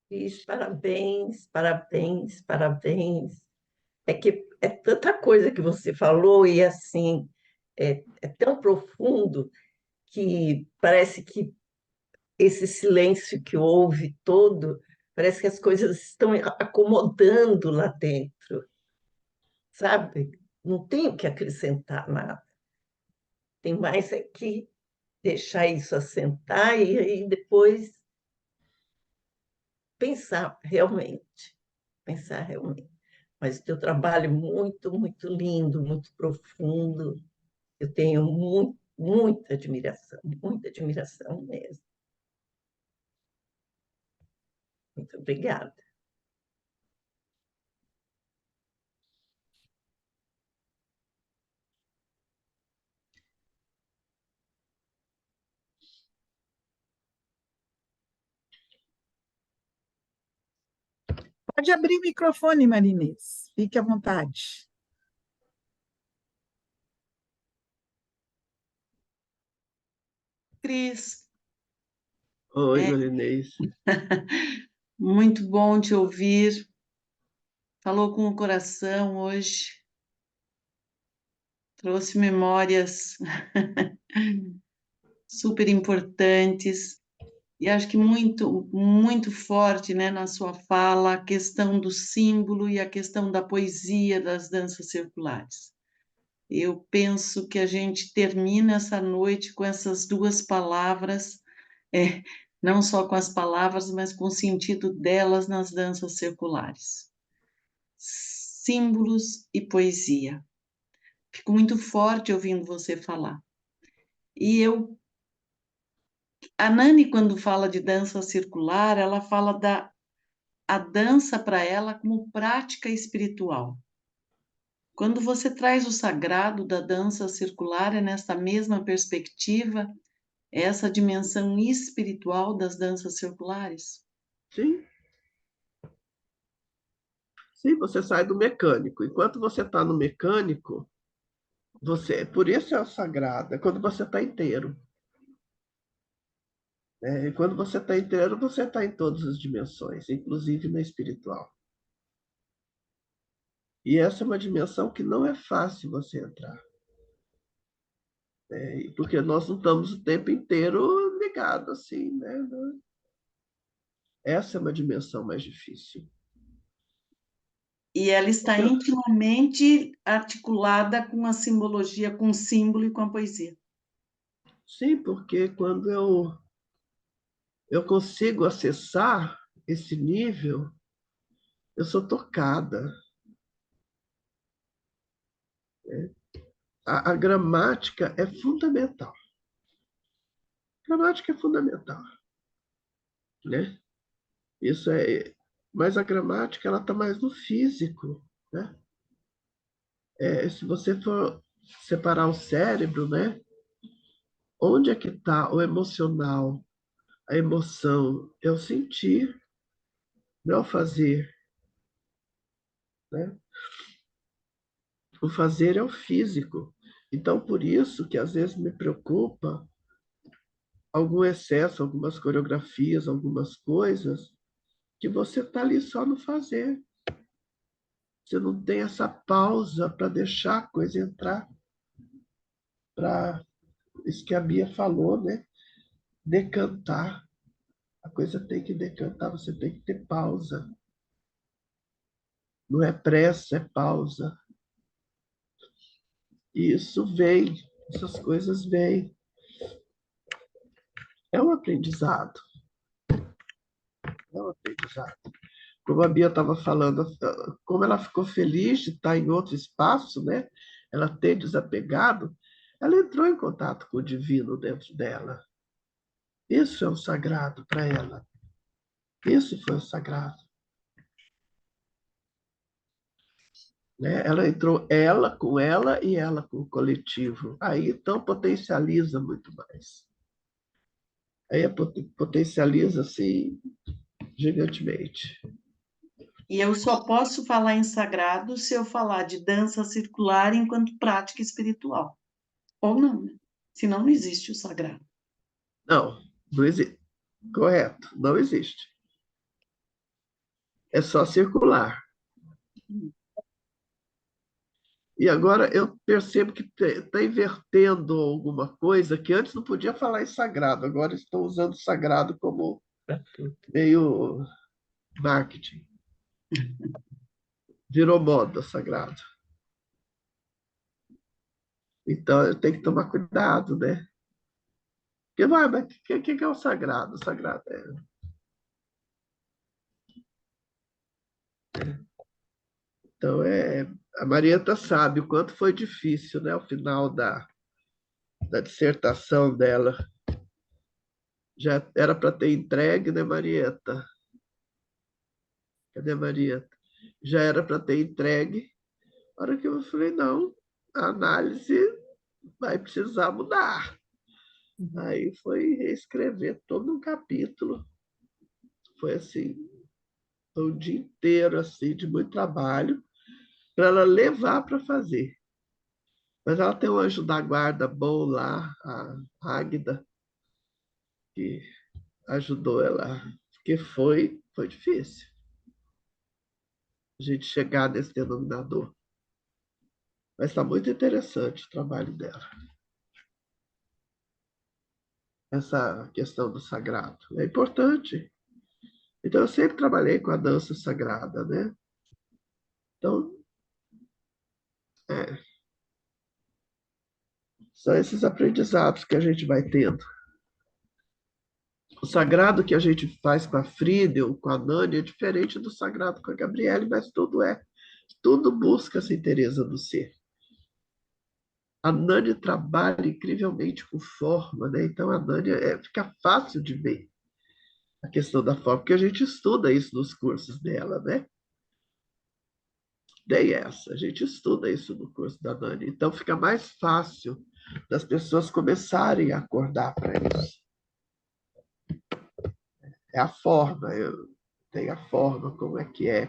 Cris, parabéns, parabéns, parabéns. É que é tanta coisa que você falou e assim é tão profundo que parece que esse silêncio que houve todo, parece que as coisas estão acomodando lá dentro, sabe? Não tem o que acrescentar nada. Tem mais é que deixar isso assentar e aí depois pensar realmente, pensar realmente. Mas o teu trabalho é muito, muito lindo, muito profundo. Eu tenho muita admiração mesmo. Muito obrigada. Pode abrir o microfone, Marinês. Fique à vontade. Cris, Oi, Marinês. muito bom te ouvir. Falou com o coração hoje, trouxe memórias super importantes e acho que muito, muito forte, né, na sua fala, a questão do símbolo e a questão da poesia das danças circulares. Eu penso que a gente termina essa noite com essas duas palavras, não só com as palavras, mas com o sentido delas nas danças circulares. Símbolos e poesia. Fico muito forte ouvindo você falar. E a Nani, quando fala de dança circular, ela fala a dança para ela como prática espiritual. Quando você traz o sagrado da dança circular, é nesta mesma perspectiva, essa dimensão espiritual das danças circulares? Sim. Sim, você sai do mecânico. Enquanto você está no mecânico, por isso é o sagrado, é quando você está inteiro. E quando você está inteiro, você está em todas as dimensões, inclusive na espiritual. E essa é uma dimensão que não é fácil você entrar. Porque nós não estamos o tempo inteiro ligados assim, né? Essa é uma dimensão mais difícil. E ela está intimamente articulada com a simbologia, com o símbolo e com a poesia. Sim, porque quando eu consigo acessar esse nível, eu sou tocada. A gramática é fundamental. A gramática é fundamental, né? Isso é, mas a gramática ela está mais no físico, né? Se você for separar o cérebro, né? Onde é que está o emocional, a emoção? É o sentir, não é o fazer, né? O fazer é o físico. Então, por isso que às vezes me preocupa algum excesso, algumas coreografias, algumas coisas, que você está ali só no fazer. Você não tem essa pausa para deixar a coisa entrar. Para isso que a Bia falou, né? Decantar. A coisa tem que decantar, você tem que ter pausa. Não é pressa, é pausa. E isso vem, essas coisas vêm. É um aprendizado. É um aprendizado. Como a Bia estava falando, como ela ficou feliz de estar em outro espaço, né? Ela ter desapegado, ela entrou em contato com o divino dentro dela. Isso é o sagrado para ela. Isso foi o sagrado. Né? Ela entrou ela com ela e ela com o coletivo. Aí então potencializa muito mais. Aí potencializa assim gigantemente. E eu só posso falar em sagrado se eu falar de dança circular enquanto prática espiritual. Ou não, né? Senão não existe o sagrado. Não, não existe. Correto, não existe. É só circular. E agora eu percebo que está invertendo alguma coisa que antes não podia falar em sagrado, agora estão usando sagrado como meio marketing. Virou moda sagrado. Então eu tenho que tomar cuidado, né? Porque, mas o que é o sagrado? O sagrado Então, a Marieta sabe o quanto foi difícil, né? O final da dissertação dela. Já era para ter entregue, né, Marieta? Cadê a Marieta? Já era para ter entregue. A hora que eu falei, não, a análise vai precisar mudar. Aí foi reescrever todo um capítulo. Foi assim, o dia inteiro assim, de muito trabalho, para ela levar para fazer. Mas ela tem um anjo da guarda bom lá, a Águida, que ajudou ela, porque foi difícil a gente chegar nesse denominador. Mas está muito interessante o trabalho dela. Essa questão do sagrado. É importante. Então, eu sempre trabalhei com a dança sagrada, né? Então, são esses aprendizados que a gente vai tendo. O sagrado que a gente faz com a Frida ou com a Nani é diferente do sagrado com a Gabriele, mas tudo busca essa inteireza do ser. A Nani trabalha incrivelmente com forma, né? Então a Nani fica fácil de ver a questão da forma, porque a gente estuda isso nos cursos dela, né? A gente estuda isso no curso da Nani. Então fica mais fácil das pessoas começarem a acordar para isso. É a forma, tem a forma, como é que é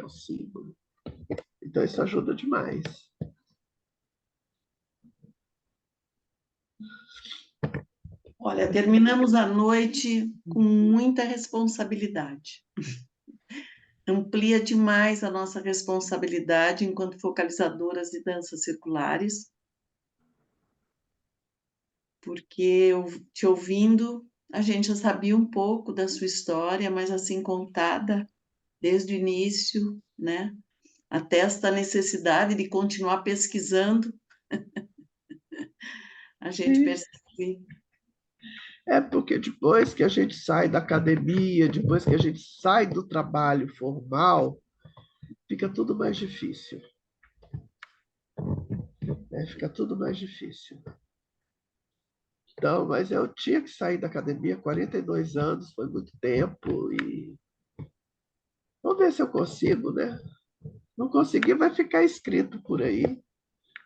o símbolo. Então isso ajuda demais. Olha, terminamos a noite com muita responsabilidade. Amplia demais a nossa responsabilidade enquanto focalizadoras de danças circulares, porque te ouvindo, a gente já sabia um pouco da sua história, mas assim contada desde o início, né? Até esta necessidade de continuar pesquisando, a gente percebe. É porque depois que a gente sai da academia, depois que a gente sai do trabalho formal, fica tudo mais difícil. Né? Fica tudo mais difícil. Então, mas eu tinha que sair da academia, 42 anos, foi muito tempo, e vamos ver se eu consigo, né? Não conseguir, vai ficar escrito por aí.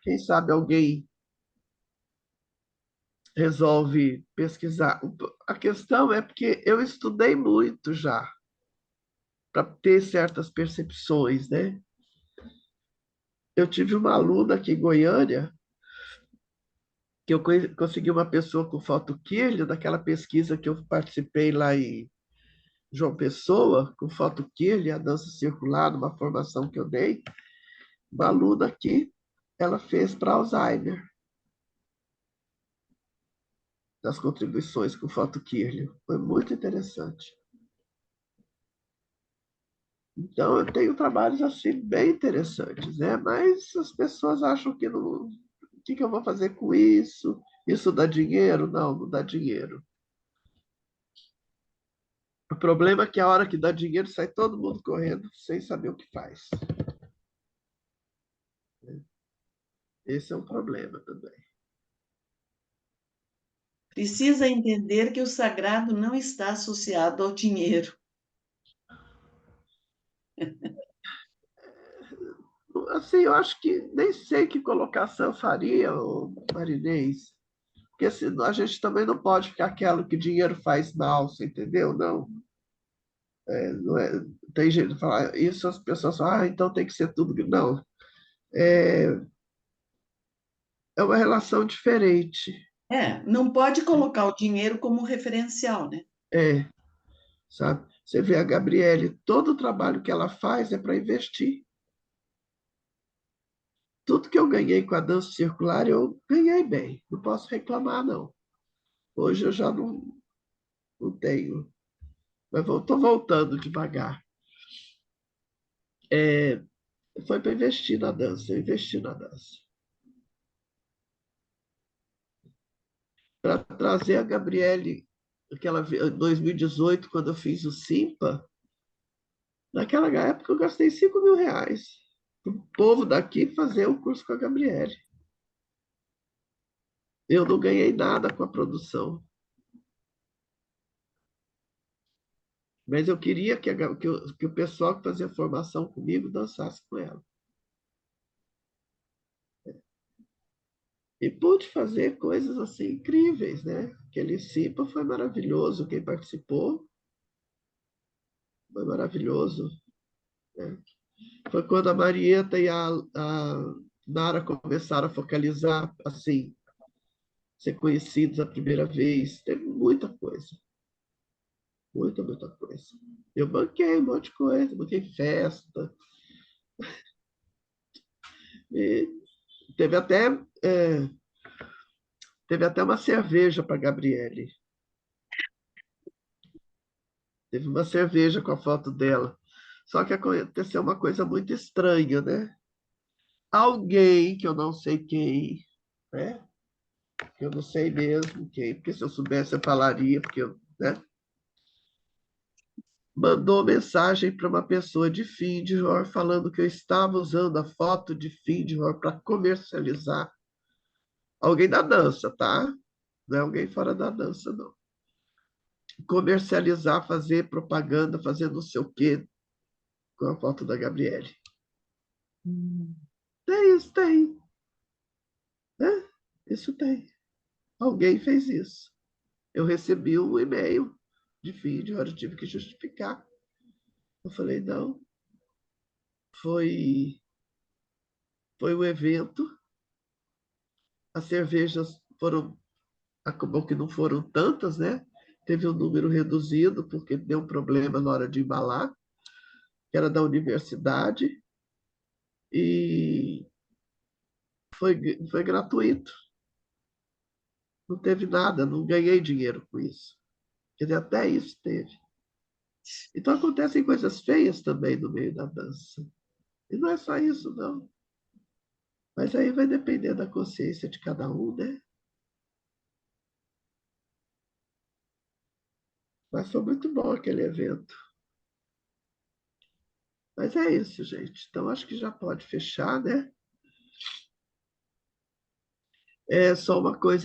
Quem sabe alguém resolve pesquisar. A questão é porque eu estudei muito já para ter certas percepções, né? Eu tive uma aluna aqui em Goiânia que eu consegui uma pessoa com foto Kirlian, daquela pesquisa que eu participei lá em João Pessoa, com foto Kirlian, a dança circular, numa formação que eu dei. Uma aluna aqui, ela fez para Alzheimer, das contribuições com foto Kirlian. Foi muito interessante. Então, eu tenho trabalhos assim bem interessantes, né? Mas as pessoas acham que não. O que eu vou fazer com isso? Isso dá dinheiro? Não, não dá dinheiro. O problema é que a hora que dá dinheiro sai todo mundo correndo sem saber o que faz. Esse é um problema também. Precisa entender que o sagrado não está associado ao dinheiro. Assim, eu acho que nem sei que colocação eu faria, ô Marinês, porque senão a gente também não pode ficar aquilo que dinheiro faz mal, você entendeu? Não. Não é, tem gente que fala isso, as pessoas falam, então tem que ser tudo. Não. É, é uma relação diferente. Não pode colocar o dinheiro como referencial, né? Sabe? Você vê a Gabriele, todo o trabalho que ela faz é para investir. Tudo que eu ganhei com a dança circular, eu ganhei bem. Não posso reclamar, não. Hoje eu já não tenho. Mas estou voltando devagar. Foi para investir na dança, eu investi na dança. Para trazer a Gabriele, em 2018, quando eu fiz o Simpa, naquela época eu gastei R$ 5.000. O povo daqui fazer o curso com a Gabriele. Eu não ganhei nada com a produção. Mas eu queria que o pessoal que fazia formação comigo dançasse com ela. E pude fazer coisas assim incríveis, né? Aquele Simpa foi maravilhoso. Quem participou foi maravilhoso, né? Foi quando a Marieta e a Nara começaram a focalizar, assim, ser conhecidos a primeira vez. Teve muita coisa. Muita, muita coisa. Eu banquei um monte de coisa, banquei festa. E teve até, é, teve até uma cerveja para Gabriele. Teve uma cerveja com a foto dela. Só que aconteceu uma coisa muito estranha, né? Alguém, que eu não sei quem, né? Que eu não sei mesmo quem, porque se eu soubesse eu falaria, porque eu, né? mandou mensagem para uma pessoa de Findhorn falando que eu estava usando a foto de Findhorn para comercializar. Alguém da dança, tá? Não é alguém fora da dança, não. Comercializar, fazer propaganda, fazer não sei o quê com a foto da Gabriele. Tem isso, tem. Né? Isso tem. Alguém fez isso. Eu recebi um e-mail de vídeo, eu tive que justificar. Eu falei, não, foi um evento, as cervejas acabou que não foram tantas, né? Teve um número reduzido, porque deu um problema na hora de embalar, que era da universidade, e foi gratuito. Não teve nada, não ganhei dinheiro com isso. Quer dizer, até isso teve. Então acontecem coisas feias também no meio da dança. E não é só isso, não. Mas aí vai depender da consciência de cada um, né? Mas foi muito bom aquele evento. Mas é isso, gente. Então acho que já pode fechar, né? É só uma coisa.